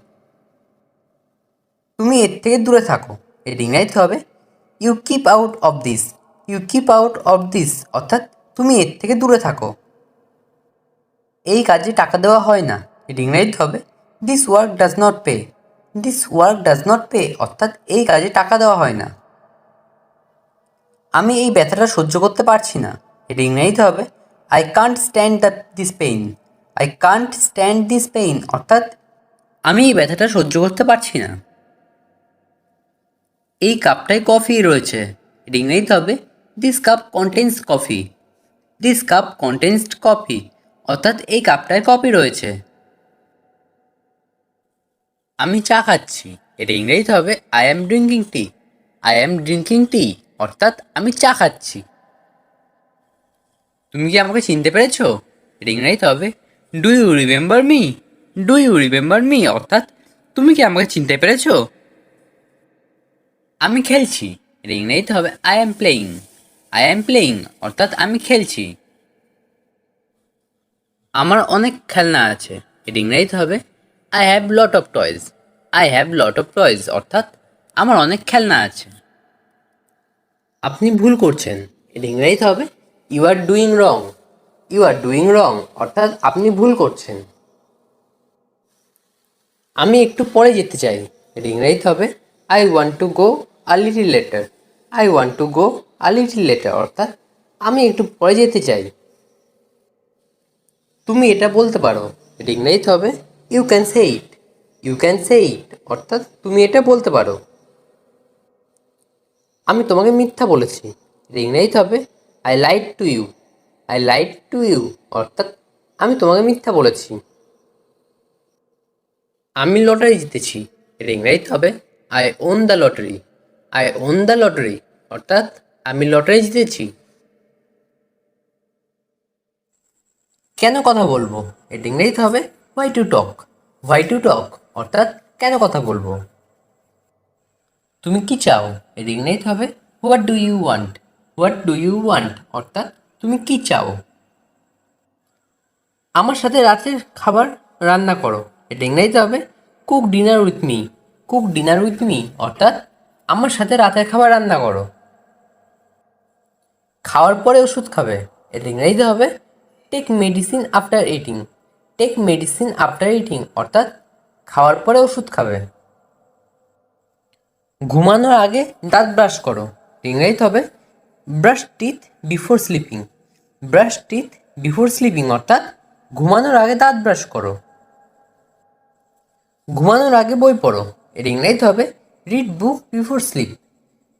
A: তুমি এর থেকে দূরে থাকো, এর ইংরেজিতে হবে you keep out of this. You keep out of this অর্থাৎ তুমি এর থেকে দূরে থাকো। এই কাজে টাকা দেওয়া হয় না, এটি ইংরেজিতে হবে this work does not pay. This work does not pay অর্থাৎ এই কাজে টাকা দেওয়া হয় না। আমি এই ব্যথাটা সহ্য করতে পারছি না। এটি ইংরেজিতে হবে I can't stand this pain. I can't stand this pain অর্থাৎ আমি এই ব্যথাটা সহ্য করতে পারছি না। এই কাপটায় কফি রয়েছে। এটি ইংরেজিতে হবে this cup contains coffee. This cup contains coffee অর্থাৎ এই কাপটায় কফি রয়েছে। আমি চা খাচ্ছি। এটা ইংরেজিতে হবে I am drinking T. I am drinking টি অর্থাৎ আমি চা খাচ্ছি। তুমি কি আমাকে চিনতে পেরেছো? এটা ইংরেজিতে হবে do you remember me. Do you remember me অর্থাৎ তুমি কি আমাকে চিনতে পেরেছো? আমি খেলছি। এটা ইংরেজিতে হবে I am playing. I am playing অর্থাৎ আমি খেলছি। আমার অনেক খেলনা আছে। এটা ইংরেজিতে হবে I have lot of toys. I have lot of toys অর্থাৎ আমার অনেক খেলনা আছে। আপনি ভুল করছেন। এটা ইংরেজিতে হবে you are doing wrong. You are doing wrong অর্থাৎ আপনি ভুল করছেন। আমি একটু পরে যেতে চাই। এটা ইংরেজিতে হবে I want to go a little letter. I want to go a little letter অর্থাৎ আমি একটু পরে যেতে চাই। তুমি এটা বলতে পারো। এটা ইংরেজিতে হবে you can say it. You can say it অর্থাৎ তুমি এটা বলতে পারো। আমি তোমাকে মিথ্যা বলেছি। এটা ইংরেজিতে হবে I lied to you. I lied to you অর্থাৎ আমি তোমাকে মিথ্যা বলেছি। আমি লটারি জিতেছি। এটা ইংরেজিতে হবে I won the lottery. I won the lottery অর্থাৎ আমি লটারি জিতেছি। কেন কথা বলবো? এটা ইংরেজিতে হবে why to talk. Why to talk অর্থাৎ কেন কথা বলবো। তুমি কি চাও? এটা ইংরেজিতে হবে what do you want. What do you want অর্থাৎ তুমি কি চাও। আমার সাথে রাতের খাবার রান্না করো। এটা ইংরেজিতে হবে cook dinner with me. Cook dinner with me অর্থাৎ আমার সাথে রাতের খাবার রান্না করো। খাওয়ার পরে ওষুধ খাবে। এটা ইংরেজিতে হবে take medicine after eating. Take medicine after eating অর্থাৎ খাওয়ার পরে ওষুধ খাবে। ঘুমানোর আগে দাঁত ব্রাশ করো। ইংরেজিতে হবে brush teeth before sleeping. Brush teeth before sleeping অর্থাৎ ঘুমানোর আগে দাঁত ব্রাশ করো। ঘুমানোর আগে বই পড়ো। এটা ইংরেজিতে হবে read book before sleep.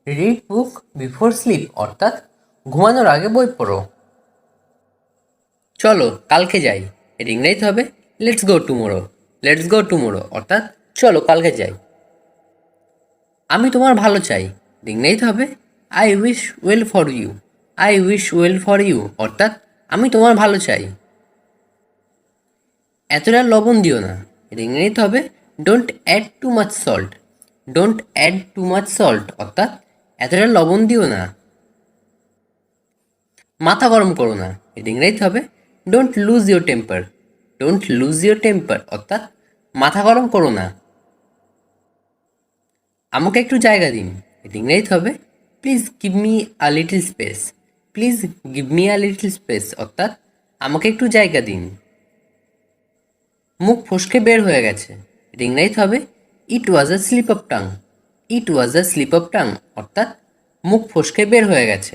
A: Read book before sleep অর্থাৎ ঘুমানোর আগে বই পড়ো। চলো কালকে যাই। এটা ইংরেজিতে হবে let's go tomorrow. Let's go tomorrow অর্থাৎ চলো কালকে যাই। আমি তোমার ভালো চাই। ইংরেজিতে হবে I wish well for you. I wish well for you অর্থাৎ আমি তোমার ভালো চাই। এতটা লবণ দিও না। এটা ইংরেজিতে হবে don't add too much salt. Don't add too much salt অর্থাৎ এতটা লবণ দিও না। মাথা গরম করো না। এটা ইংরেজিতে হবে don't lose your temper. Don't lose your temper অর্থাৎ মাথা গরম করো না। আমাকে একটু জায়গা দিন। এটা ইংরেজিতে হবে please give me a little space. Please give me a little space অর্থাৎ আমাকে একটু জায়গা দিন। মুখ ফসকে বের হয়ে গেছে। এটা ইংরেজিতে হবে it was a slip of tongue. It was a slip of tongue অর্থাৎ মুখ ফসকে বের হয়ে গেছে।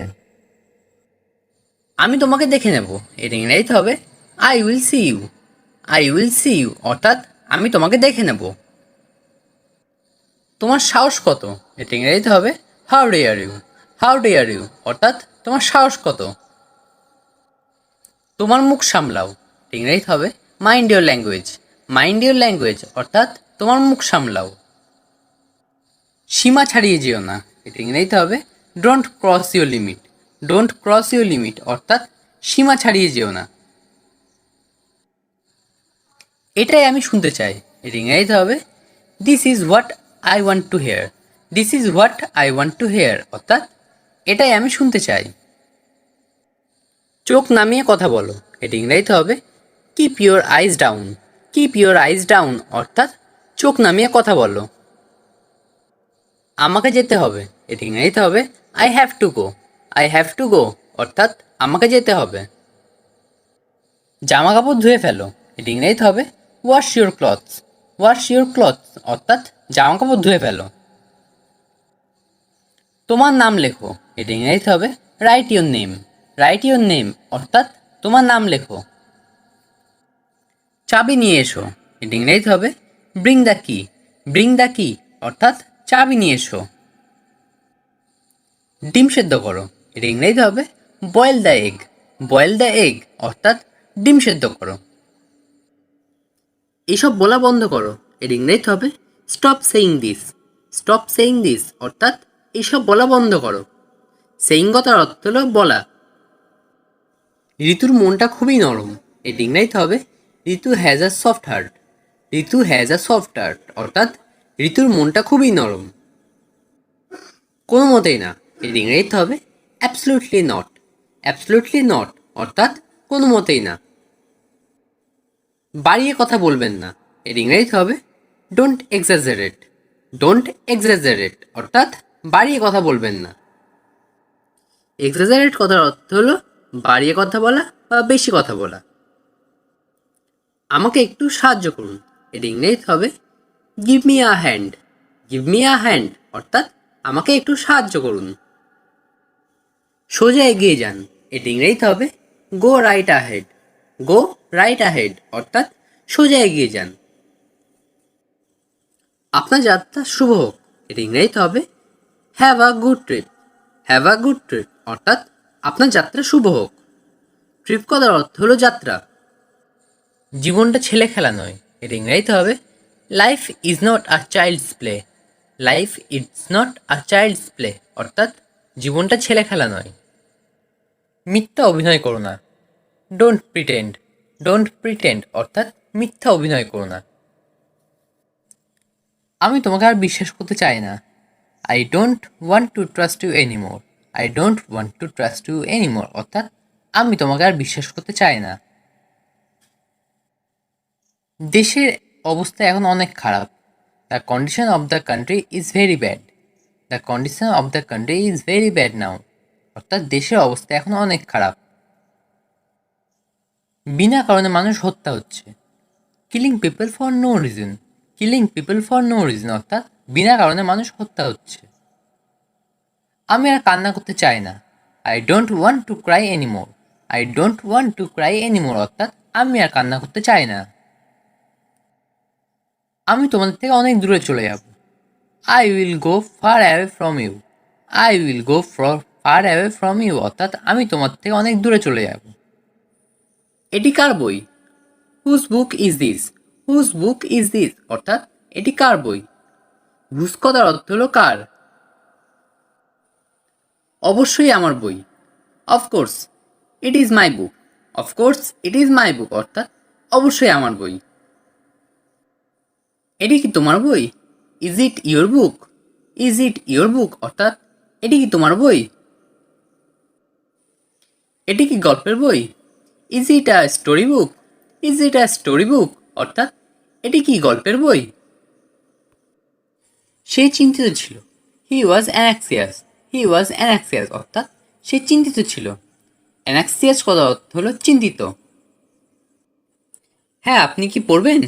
A: আমি তোমাকে দেখে নেব। এটা ইংরেজিতে হবে I will see you. I will see you অর্থাৎ আমি তোমাকে দেখে নেব। তোমার সাহস কত? এটা ইংরেজিতে হবে how dare you. How dare you অর্থাৎ তোমার সাহস কত। তোমার মুখ সামলাও। ইংরেজিতে হবে mind your language. Mind your language অর্থাৎ তোমার মুখ সামলাও। সীমা ছাড়িয়ে যেও না। এটা ইংরেজিতে হবে don't cross your limit. Don't cross your limit অর্থাৎ সীমা ছাড়িয়ে যেও না। এটাই আমি শুনতে চাই। এটা ইংরেজিতে হবে this is what I want to hear. This is what I want to hear অর্থাৎ এটাই আমি শুনতে চাই। চোখ নামিয়ে কথা বলো। এটা ইংরেজিতে হবে keep your eyes down. Keep your eyes down অর্থাৎ চোখ নামিয়ে কথা বলো। আমাকে যেতে হবে। এটা ইংরেজিতে হবে I have to go. I have to go অর্থাৎ আমাকে যেতে হবে। জামা কাপড় ধুয়ে ফেলো। এটা ইংরেজিতে হবে wash your clothes. Wash your clothes অর্থাৎ জামা কাপড় ধুয়ে ফেলো। তোমার নাম লেখো, এটা ইংরেজিতে হবে right your name. Right your name অর্থাৎ তোমার নাম লেখো। চাবি নিয়ে এসো, এটা ইংরেজিতে হবে ব্রিং দ্য কি। ব্রিং দ্য কি অর্থাৎ চাবি নিয়ে এসো। ডিম সেদ্ধ করো, এটা ইংরেজিতে হবে boil the egg. Boil the egg অর্থাৎ ডিম সেদ্ধ করো। এসব বলা বন্ধ করো, এর ইংরেজিতে হবে stop saying this. Stop saying this অর্থাৎ এসব বলা বন্ধ করো। সেইং কথার অর্থ হলো বলা। ঋতুর মনটা খুবই নরম, এর ইংরেজিতে হবে Ritu has a soft heart. Ritu has a soft heart অর্থাৎ ঋতুর মনটা খুবই নরম। কোনো মতেই না, এর ইংরেজিতে হবে অ্যাবসলিউটলি নট। অ্যাবসলিউটলি নট অর্থাৎ কোনো মতেই না। বাড়িয়ে কথা বলবেন না, এর ইংরেজিতে হবে ডোন্ট এক্সাজারেট। ডোন্ট এক্সাজারেট অর্থাৎ বাড়িয়ে কথা বলবেন না। এক্সাজারেট কথার অর্থ হলো বাড়িয়ে কথা বলা বা বেশি কথা বলা। আমাকে একটু সাহায্য করুন, এর ইংরেজিতে হবে give me a hand. Give me a hand অর্থাৎ আমাকে একটু সাহায্য করুন। সোজা এগিয়ে যান, এর ইংরেজিতে হবে গো রাইট আহেড। গো রাইট আহেড অর্থাৎ সোজা এগিয়ে যান। আপনার যাত্রা শুভ হোক, এর ইংরেজিতে হবে have a good trip. Have a good trip অর্থাৎ আপনার যাত্রা শুভ হোক। ট্রিপ কথার অর্থ হলো যাত্রা। জীবনটা ছেলে খেলা নয়, এর ইংরেজিতে হবে life is not a child's play. Life is not a child's play অর্থাৎ জীবনটা ছেলে খেলা নয়। মিথ্যা অভিনয় করো না, ডোন্ট প্রিটেন্ড। ডোন্ট প্রিটেন্ড অর্থাৎ মিথ্যা অভিনয় করো না। আমি তোমাকে আর বিশ্বাস করতে চাই না, I don't want to trust you anymore. I don't want to trust you anymore অর্থাৎ আমি তোমাকে আর বিশ্বাস করতে চাই না। দেশের অবস্থা এখন অনেক খারাপ। The condition of the country is very bad. The condition of the country is very bad now অর্থাৎ দেশের অবস্থা এখন অনেক খারাপ। বিনা কারণে মানুষ হত্যা হচ্ছে, killing people for no reason. Killing people for no reason অর্থাৎ বিনা কারণে মানুষ হত্যা হচ্ছে। আমি আর কান্না করতে চাই না, I don't want to cry anymore. I don't want to cry anymore অর্থাৎ আমি আর কান্না করতে চাই না। আমি তোমাদের থেকে অনেক দূরে চলে যাব, I will go far away from you. I will go far away from you অর্থাৎ আমি তোমার থেকে অনেক দূরে চলে যাব। এটি কার বই? Whose book is this. Whose book is this অর্থাৎ এটি কার বই? হুজ কথার অর্থ হলো কার। অবশ্যই আমার বই, of course it is my book. Of course it is my book অর্থাৎ অবশ্যই আমার বই। এটি কি তোমার বই? Is it your book. Is it your book অর্থাৎ এটি কি তোমার বই? এটি কি গল্পের বই? Is it a story book. Is it a story book অর্থাৎ এটি কি গল্পের বই? সে চিন্তিত ছিল, হি ওয়াজ অ্যানাক্সিয়াস। হি ওয়াজ অ্যানাক্সিয়াস অর্থাৎ সে চিন্তিত ছিল। অ্যানাক্সিয়াস কথার অর্থ হলো চিন্তিত। হ্যাঁ, আপনি কি পড়বেন?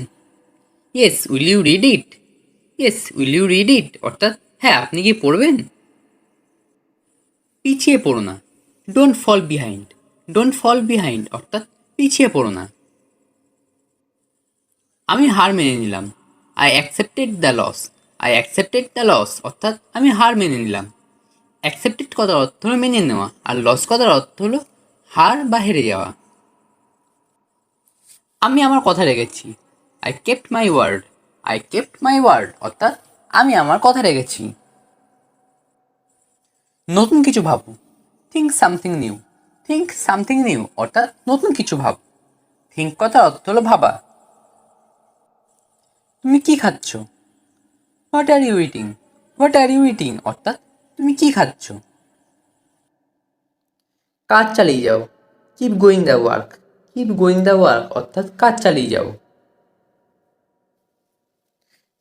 A: Yes will you read it. Yes will you read it অর্থাৎ হ্যাঁ, আপনি কি পড়বেন? পিছিয়ে পড়ো না, don't fall behind. Don't fall behind অর্থাৎ পিছিয়ে পড়ো না। আমি হার মেনে নিলাম, I accepted the loss. I accepted the loss অর্থাৎ আমি হার মেনে নিলাম। অ্যাকসেপ্টেড কথার অর্থ হলো মেনে নেওয়া, আর লস কথার অর্থ হলো হার বা হেরে যাওয়া। আমি আমার কথা রেখেছি, I kept my word. I kept my word অর্থাৎ আমি আমার কথা রেখেছি। নতুন কিছু ভাবো, think something new. Think something new অর্থাৎ নতুন কিছু ভাব। থিঙ্ক কথার অর্থ হলো ভাবা। তুমি কি খাচ্ছ? What are you eating. What are you eating অর্থাৎ তুমি কি খাচ্ছ? কাজ চালিয়ে যাও, keep going the work. Keep going the work অর্থাৎ কাজ চালিয়ে যাও।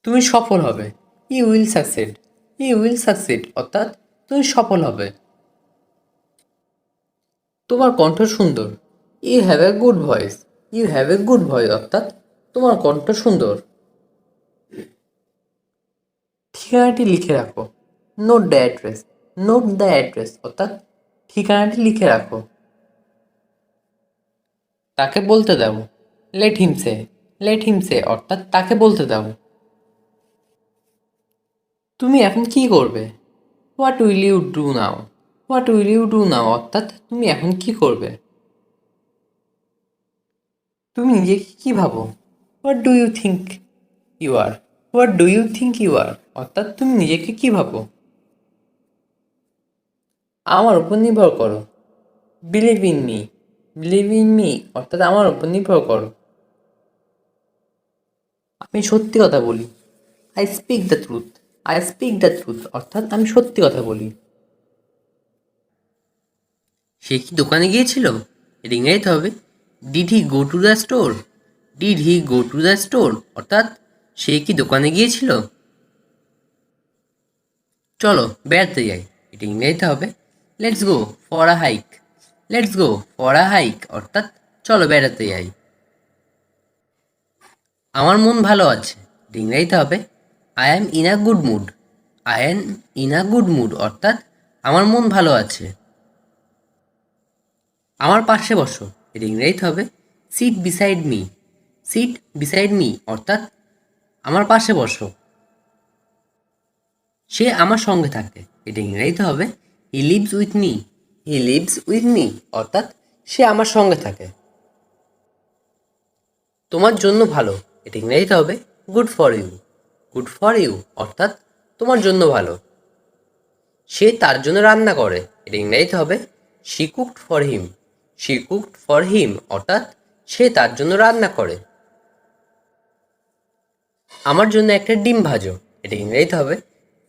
A: তুমি সফল হবে, you will succeed. You will succeed অর্থাৎ তুমি সফল হবে। তোমার কণ্ঠ সুন্দর, you have a good voice. You have a good voice অর্থাৎ তোমার কণ্ঠ সুন্দর। ঠিকানাটি লিখে রাখো। Note the address. Note the address অর্থাৎ ঠিকানাটি লিখে রাখো। তাকে বলতে দাও। লেট হিম সে। লেট হিম সে অর্থাৎ তাকে বলতে দাও। তুমি এখন কি করবে? What will you do now? What will you do now অর্থাৎ তুমি এখন কি করবে? তুমি নিজেকে কি ভাবো? What do you think you are? What do you think you are অর্থাৎ তুমি নিজেকে কি ভাবো? আমার উপর নির্ভর করো। Believe in me. Believe in me অর্থাৎ আমার উপর নির্ভর করো। আমি সত্যি কথা বলি। I speak the truth. I speak the truth অর্থাৎ আমি সত্যি কথা বলি। সে কি দোকানে গিয়েছিল? এটা ইংরেজিতে হবে did he go to the store? Did he go to the store অর্থাৎ সে কি দোকানে গিয়েছিল? চলো বেড়াতে যাই। এটা ইংরেজিতে হবে let's go for a hike. Let's go for a hike অর্থাৎ চলো বেড়াতে যাই। আমার মন ভালো আছে। এটা ইংরেজিতে হবে I am in a good mood. I am in a good mood অর্থাৎ আমার মন ভালো আছে। আমার পাশে বসো। এটা ইংরেজিতে হবে seat beside me. Seat beside me অর্থাৎ আমার পাশে বসো। সে আমার সঙ্গে থাকে। এটা ইংরেজিতে হবে he lives with me. He lives with me অর্থাৎ সে আমার সঙ্গে থাকে। তোমার জন্য ভালো। এটা ইংরেজিতে হবে good for you. Good for you অর্থাৎ তোমার জন্য ভালো। সে তার জন্য রান্না করে। এটা ইংরেজিতে হবে she cooked for him. She cooked for him অর্থাৎ সে তার জন্য রান্না করে। আমার জন্য একটা ডিম ভাজো। এটা ইংরেজিতে হবে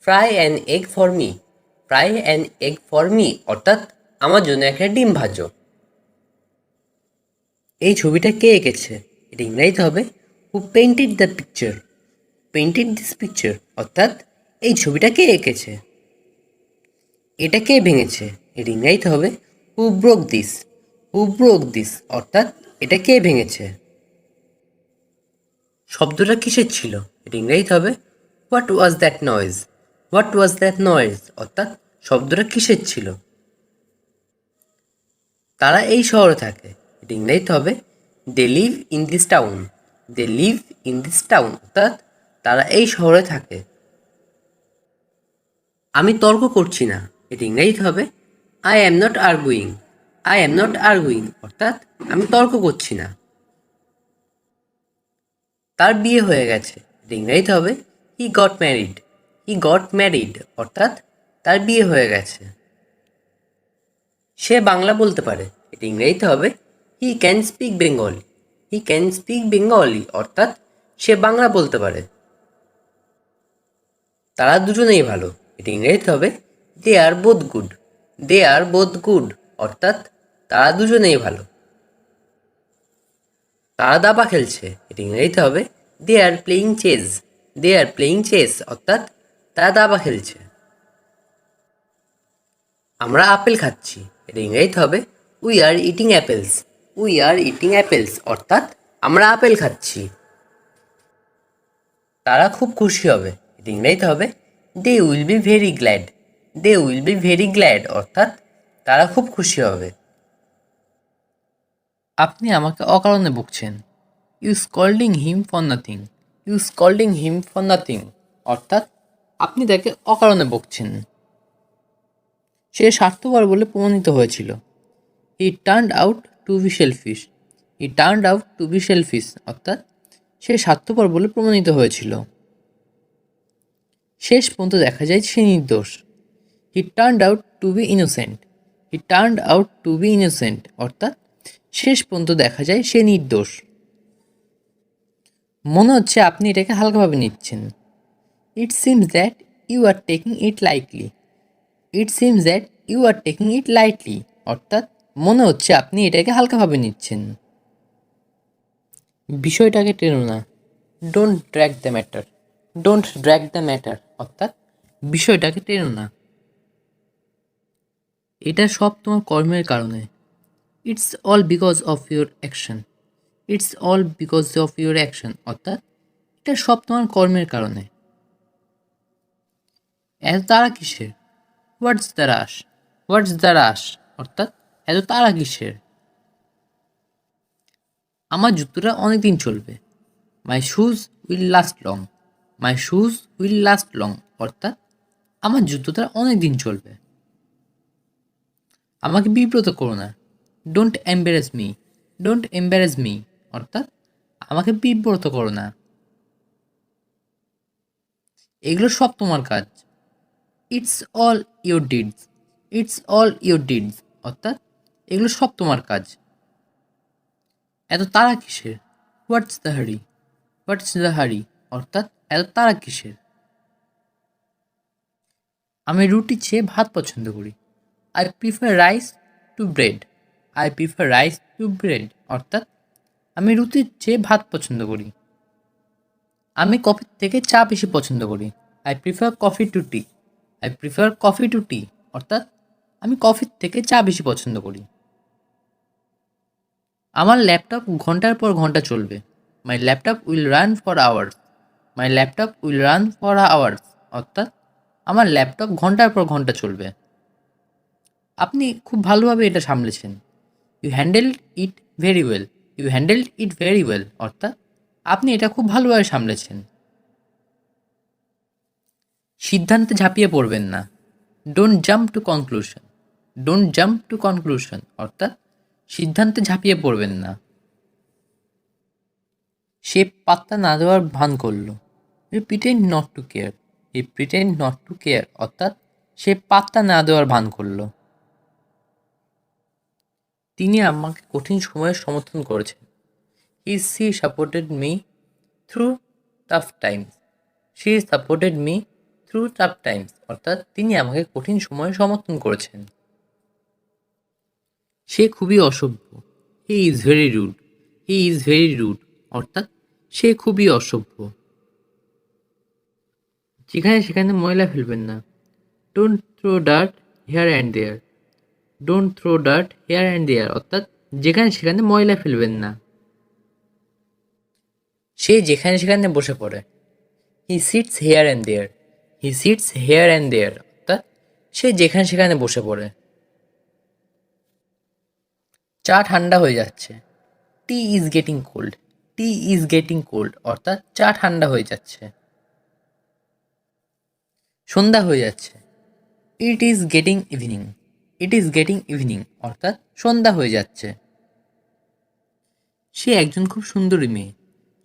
A: fry an egg for me. Fry an egg for me অর্থাৎ আমার জন্য একটা ডিম ভাজো। এই ছবিটা কে এঁকেছে? এটা ইংরেজিতে হবে who painted the picture. Painted this picture অর্থাৎ এই ছবিটা কে এঁকেছে? এটা কে ভেঙেছে? এটা ইংরেজিতে হবে who broke this. Who broke this অর্থাৎ এটা কে ভেঙেছে? শব্দটা কিসের ছিল? এটা ইংরেজিতে হবে what was that noise. What was that noise অর্থাৎ শব্দটা কিসের ছিল? তারা এই শহরে থাকে। এটা ইংরেজিতে হবে they live in this town. They live in this town অর্থাৎ তারা এই শহরে থাকে। আমি তর্ক করছি না। এটা ইংরেজিতে হবে I am not arguing. I am not arguing অর্থাৎ আমি তর্ক করছি না। তার বিয়ে হয়ে গেছে। এটা ইংরেজিতে হবে he got married. He got married অর্থাৎ তার বিয়ে হয়ে গেছে। সে বাংলা বলতে পারে। এটা ইংরেজিতে হবে he can speak Bengali. He can speak Bengali অর্থাৎ সে বাংলা বলতে পারে। তারা দুজনেই ভালো। এটা ইংরেজিতে হবে they R both good. They R both good অর্থাৎ তারা দুজনেই ভালো। তারা দাবা খেলছে। এটা ইংরেজিতে হবে they are playing chess. They are playing chess অর্থাৎ তারা দাবা খেলছে। আমরা আপেল খাচ্ছি। এটা ইংরেজিতে হবে we are eating apples. We are eating apples অর্থাৎ আমরা আপেল খাচ্ছি। তারা খুব খুশি হবে। এটা ইংরেজিতে হবে they will be very glad. They will be very glad অর্থাৎ তারা খুব খুশি হবে। আপনি আমাকে অকারণে বকছেন। You scolding him for nothing. You scolding him for nothing অর্থাৎ আপনি তাকে অকারণে বকছেন। সে স্বার্থপর বলে প্রমাণিত হয়েছিল। He turned out to be selfish. He turned out to be selfish অর্থাৎ সে স্বার্থপর বলে প্রমাণিত হয়েছিল। শেষ পর্যন্ত দেখা যায় সে নির্দোষ। He turned out to be innocent. He turned out to be innocent অর্থাৎ শেষ পর্যন্ত দেখা যায় সে নির্দোষ। মনে হচ্ছে আপনি এটাকে হালকাভাবে নিচ্ছেন। It seems that you are taking it lightly. It seems that you are taking it lightly অর্থাৎ মনে হচ্ছে আপনি এটাকে হালকাভাবে নিচ্ছেন। বিষয়টাকে টেনো না। Don't drag the matter. Don't drag the matter অর্থাৎ বিষয়টাকে টেনো না। এটা সব তোমার কর্মের কারণে। It's all because of your action. It's all because of your action, অর্থাৎ এটা সব তোমার কর্মের কারণে। এত তারা কিসের? What's the rush? What's the রাশ অর্থাৎ এত তারা কিসের? আমার জুতোটা অনেক দিন চলবে। My shoes will last long. My shoes will last long অর্থাৎ আমার জুতোটা অনেক দিন চলবে। আমাকে বিব্রত করো না। Don't embarrass me. Don't embarrass me অর্থাৎ আমাকে বিব্রত করো না। এগুলো সব তোমার কাজ। It's all your deeds. It's all your deeds অর্থাৎ এগুলো সব তোমার কাজ। এত তাড়া কিসের? হোয়াটস দ্য হারি? হোয়াটস দ্য হারি অর্থাৎ এত তাড়া কিসের? আমি রুটি চেয়ে ভাত পছন্দ করি। I prefer rice two bread. I prefer rice two bread অর্থাৎ আমি রুটির চেয়ে ভাত পছন্দ করি। আমি কফির থেকে চা বেশি পছন্দ করি। I prefer coffee to tea. I prefer coffee to tea অর্থাৎ আমি কফির থেকে চা বেশি পছন্দ করি। আমার ল্যাপটপ ঘন্টার পর ঘন্টা চলবে। My laptop will run for hours. My laptop will run for hours অর্থাৎ আমার ল্যাপটপ ঘন্টার পর ঘন্টা চলবে। আপনি খুব ভালোভাবে এটা সামলেছেন। You handled it very well. You handled it very well অর্থাৎ আপনি এটা খুব ভালোভাবে সামলেছেন। সিদ্ধান্তে ঝাঁপিয়ে পড়বেন না। Don't jump to conclusion. Don't jump to conclusion অর্থাৎ সিদ্ধান্তে ঝাঁপিয়ে পড়বেন না। সে পাত্তা না দেওয়ার ভান করল। He pretend not to care. He pretend not to care অর্থাৎ সে পাত্তা না দেওয়ার ভান করল। তিনি আমাকে কঠিন সময়ে সমর্থন করেছেন। She supported me through tough times. She supported me through tough times অর্থাৎ তিনি আমাকে কঠিন সময়ে সমর্থন করেছেন। সে খুবই অসভ্য। He is very rude. He is very rude অর্থাৎ সে খুবই অসভ্য। যেখানে সেখানে ময়লা ফেলবেন না। Don't throw dirt here and there. Don't throw dirt here and there অর্থাৎ যেখানে সেখানে ময়লা ফেলবেন না। সে যেখানে সেখানে বসে পড়ে। He sits here and there. He sits here and there অর্থাৎ সে যেখানে সেখানে বসে পড়ে। চা ঠান্ডা হয়ে যাচ্ছে। Tea is getting cold. Tea is getting cold অর্থাৎ চা ঠান্ডা হয়ে যাচ্ছে। সন্ধ্যা হয়ে যাচ্ছে। It is getting evening. It is getting evening অর্থাৎ সন্ধ্যা হয়ে যাচ্ছে। সে একজন খুব সুন্দরী মেয়ে।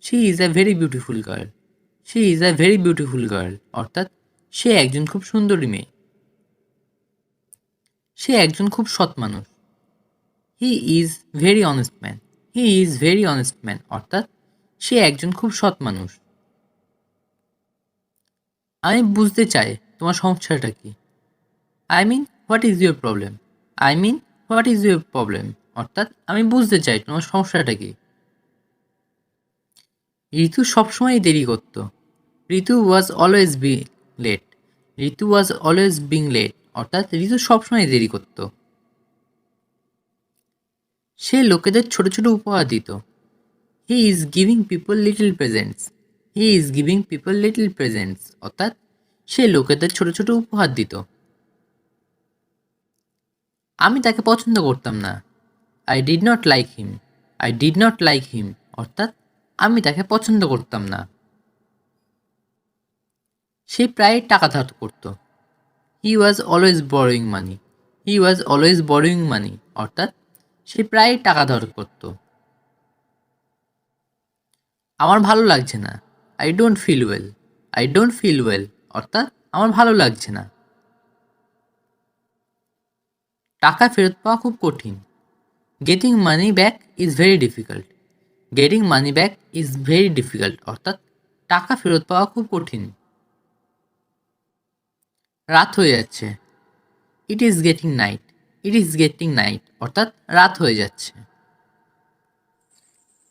A: She is a very beautiful girl. She is a very beautiful girl অর্থাৎ সে একজন খুব সুন্দরী মেয়ে। সে একজন খুব সৎ মানুষ। হি is very honest man. He is very honest man অর্থাৎ সে একজন খুব সৎ মানুষ। আমি বুঝতে চাই তোমার সমস্যাটা কি। I mean what is your problem. I mean what is your problem অর্থাৎ আমি বুঝতে চাই তোমার সমস্যাটা কি। ঋতু সবসময় দেরি করত। Ritu was always be late. Ritu was always being late অর্থাৎ ঋতু সবসময় দেরি করত। সে লোকেদের ছোট ছোট উপহার দিত। He is giving people little presents. He is giving people little presents অর্থাৎ সে লোকেদের ছোট ছোট উপহার দিত। আমি তাকে পছন্দ করতাম না। I did not like him. I did not like him অর্থাৎ আমি তাকে পছন্দ করতাম না। সে প্রায় টাকা ধার করত। He was always borrowing money. He was always borrowing money অর্থাৎ সে প্রায় টাকা ধার করত। আমার ভালো লাগছে না। I don't feel well. I don't feel well অর্থাৎ আমার ভালো লাগছে না। টাকা ফেরত পাওয়া খুব কঠিন। Getting money back is very difficult. Getting money back is very difficult অর্থাৎ টাকা ফেরত পাওয়া খুব কঠিন। রাত হয়ে যাচ্ছে। It is getting night. It is getting night অর্থাৎ রাত হয়ে যাচ্ছে।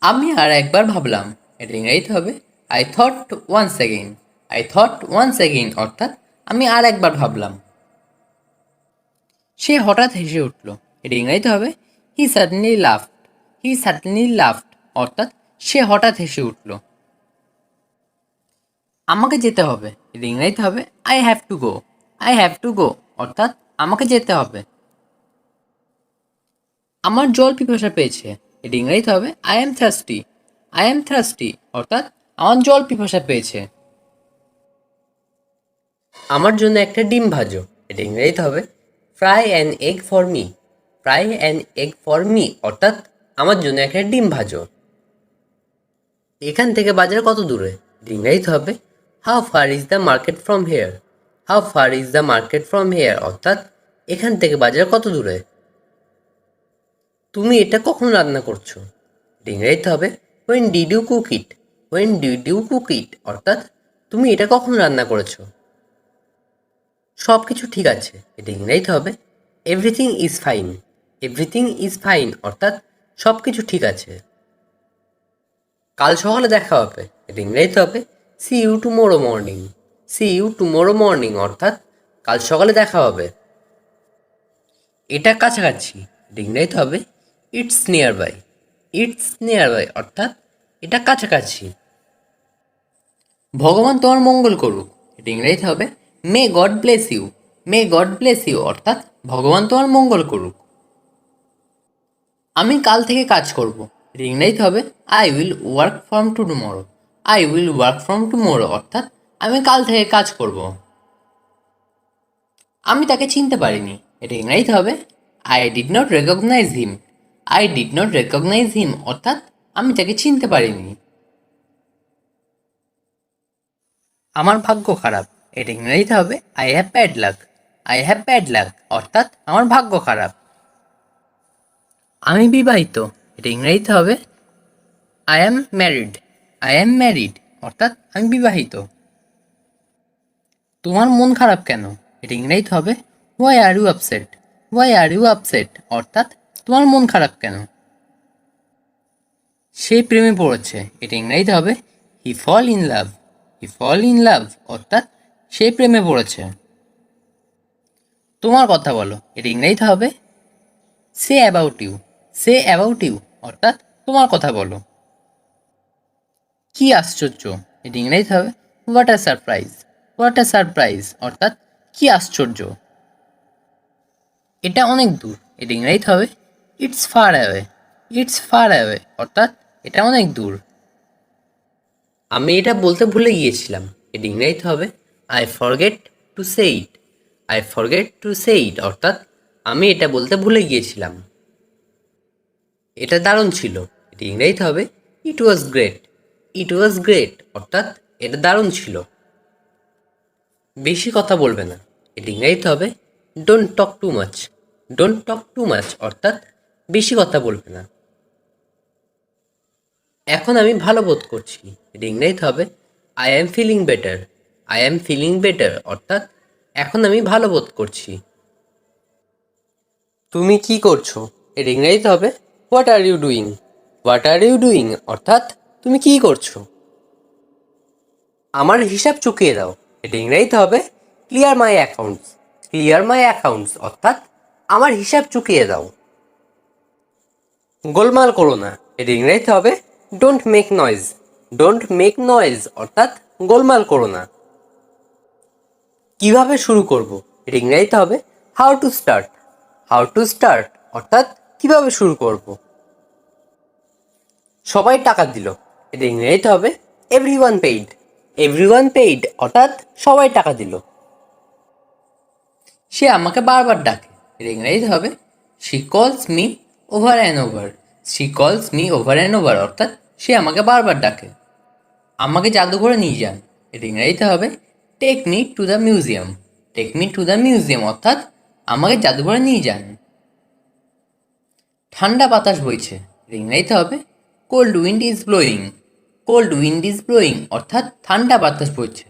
A: আমি আর একবার ভাবলাম। এটা ইংরেজিতে হবে I thought once again. I thought once again অর্থাৎ আমি আর একবার ভাবলাম। সে হঠাৎ হেসে উঠল। এটা ইংরেজিতে হবে হি সাডেনলি লাফড। হি সাডেনলি লাফড অর্থাৎ সে হঠাৎ হেসে উঠল। আমাকে যেতে হবে, এটা ইংরেজিতে হবে I have to go. I have to go অর্থাৎ আমাকে যেতে হবে। আমার জল পিপাসা পেয়েছে, এটা ইংরেজিতে হবে I am thirsty. I am thirsty অর্থাৎ আমার জল পিপাসা পেয়েছে। আমার জন্য একটা ডিম ভাজো, এটা ইংরেজিতে হবে fry an egg for me. Fry an egg for me অর্থাৎ আমার জন্য একটা ডিম ভাজো। এখান থেকে বাজার কত দূরে, এটা ইংরেজিতে হবে how far is the market from here. How far is the market from here অর্থাৎ এখান থেকে বাজার কত দূরে। তুমি এটা কখন রান্না করছো, এটা ইংরেজিতে হবে when did you cook it. When did you cook it অর্থাৎ তুমি এটা কখন রান্না করেছো। সব কিছু ঠিক আছে, এটা ইংরেজিতে হবে everything is fine. Everything is fine অর্থাৎ সব কিছু ঠিক আছে। কাল সকালে দেখা হবে, এটা ইংরেজিতে হবে see you tomorrow morning. See you tomorrow morning অর্থাৎ কাল সকালে দেখা হবে। এটা কাছাকাছি, এটা ইংরেজিতে হবে it's nearby. It's nearby অর্থাৎ এটা কাছাকাছি। ভগবান তোমার মঙ্গল করুক, এটা ইংরেজিতে হবে may God bless you. May God bless you অর্থাৎ ভগবান তোমার মঙ্গল করুক। আমি কাল থেকে কাজ করব, এটা ইংরেজিতে হবে I will work from two tomorrow. I will work from tomorrow অর্থাৎ আমি কাল থেকে কাজ করব। আমি তাকে চিনতে পারিনি, এটা ইংরেজিতে হবে I did not recognise him. I did not recognise him অর্থাৎ আমি তাকে চিনতে পারিনি। আমার ভাগ্য খারাপ, এটা ইংরেজিতে হবে I have bad luck. I have bad luck অর্থাৎ আমার ভাগ্য খারাপ। আমি বিবাহিত, এটা ইংরেজিতে হবে I am married. I am married অর্থাৎ আমি বিবাহিত। তোমার মন খারাপ কেন, এটা ইংরেজিতে হবে why are you upset. Why are you upset অর্থাৎ তোমার মন খারাপ কেন। সে প্রেমে পড়েছে, এটা ইংরেজিতে হবে হি fall in love. He fall in love অর্থাৎ সে প্রেমে পড়েছে। তোমার কথা বলো, এটা ইংরেজিতে হবে say about you. Say about you অর্থাৎ তোমার কথা বলো। কি আশ্চর্য, এটা ইংরেজিতে হবে what a surprise. What a surprise অর্থাৎ কি আশ্চর্য। এটা অনেক দূর, এটা ইংরেজিতে হবে it's far away. It's far away অর্থাৎ এটা অনেক দূর। আমি এটা বলতে ভুলে গিয়েছিলাম, এটা ইংরেজিতে হবে I forget to say it. I forget to say it অর্থাৎ আমি এটা বলতে ভুলে গিয়েছিলাম। এটা দারুণ ছিল, এটা ইংরেজিতে হবে it was great. It was great অর্থাৎ এটা দারুণ ছিল। বেশি কথা বলবে না, এটা ইংরেজিতে হবে don't talk too much. Don't talk too much অর্থাৎ বেশি কথা বলবে না। এখন আমি ভালো বোধ করছি, এটা ইংরেজিতে হবে I am feeling better. I am feeling better অর্থাৎ এখন আমি ভালো বোধ করছি। তুমি কি করছো, এটা ইংরেজিতে হবে what are you doing. What are you doing অর্থাৎ তুমি কি করছো। আমার হিসাব চুকিয়ে দাও, এটা ইংরেজিতে হবে ক্লিয়ার মাই অ্যাকাউন্টস। ক্লিয়ার মাই অ্যাকাউন্টস অর্থাৎ আমার হিসাব চুকিয়ে দাও। গোলমাল করো না, এটা ইংরেজিতে হবে don't make noise. Don't make noise অর্থাৎ গোলমাল করো না। কিভাবে শুরু করব, এটা ইংরেজিতে হবে how to start. How to start অর্থাৎ কিভাবে শুরু করব। সবাই টাকা দিল, এটা ইংরেজিতে হবে এভরিওয়ান পেইড। এভরিওয়ান পেইড অর্থাৎ সবাই টাকা দিল। সে আমাকে বারবার ডাকে, এটা ইংরেজিতে হবে শি কলস me over and over. She কলস মি ওভার অ্যান্ড ওভার অর্থাৎ সে আমাকে বারবার ডাকে। আমাকে জাদুঘরে নিয়ে যান, এটা ইংরেজিতে হবে take me to the museum. Take me to the museum অর্থাৎ আমাকে জাদুঘরে নিয়ে যান। ঠান্ডা বাতাস বইছে, এটা ইংরেজিতে হবে cold wind is blowing. Cold wind is blowing অর্থাৎ ঠান্ডা বাতাস বইছে।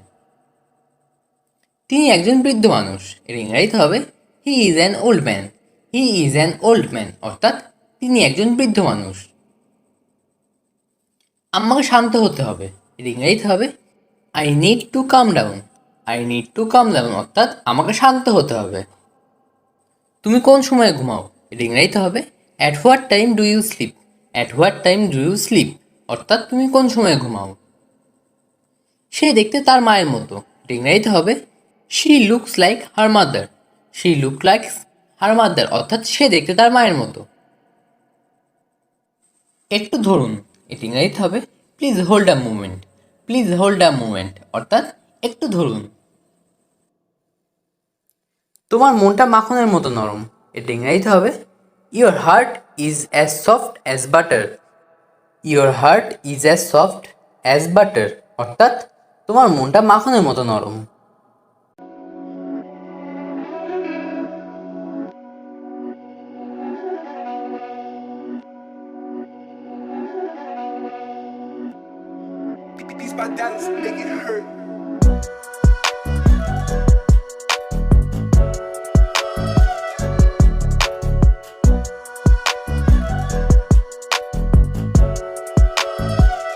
A: তিনি একজন বৃদ্ধ মানুষ, এর ইংরেজিতে হবে he is an old man. He is an old man অর্থাৎ তিনি একজন বৃদ্ধ মানুষ। আমাকে শান্ত হতে হবে, এর ইংরেজিতে হবে I need to calm down. I need to calm down অর্থাৎ আমাকে শান্ত হতে হবে। তুমি কোন সময় ঘুমাও, এর ইংরেজিতে হবে at what time do you sleep. At what time do you sleep, অর্থাৎ তুমি কোন সময় ঘুমাও। সে দেখতে তার মায়ের মতো, এটা ইংরেজিতে হবে she looks like her mother. She look like her mother, অর্থাৎ সে দেখতে তার মায়ের মতো। একটু ধরুন, এটি ইংরেজিতে হবে please hold a moment. Please hold a moment, অর্থাৎ একটু ধরুন। তোমার মনটা মাখনের মতো নরম, এটা ইংরেজিতে হবে your heart is as soft as butter. Your heart is as soft as butter, অর্থাৎ তোমার মনটা মাখনের মতো নরম।
B: Beats by Dallas, make it hurt.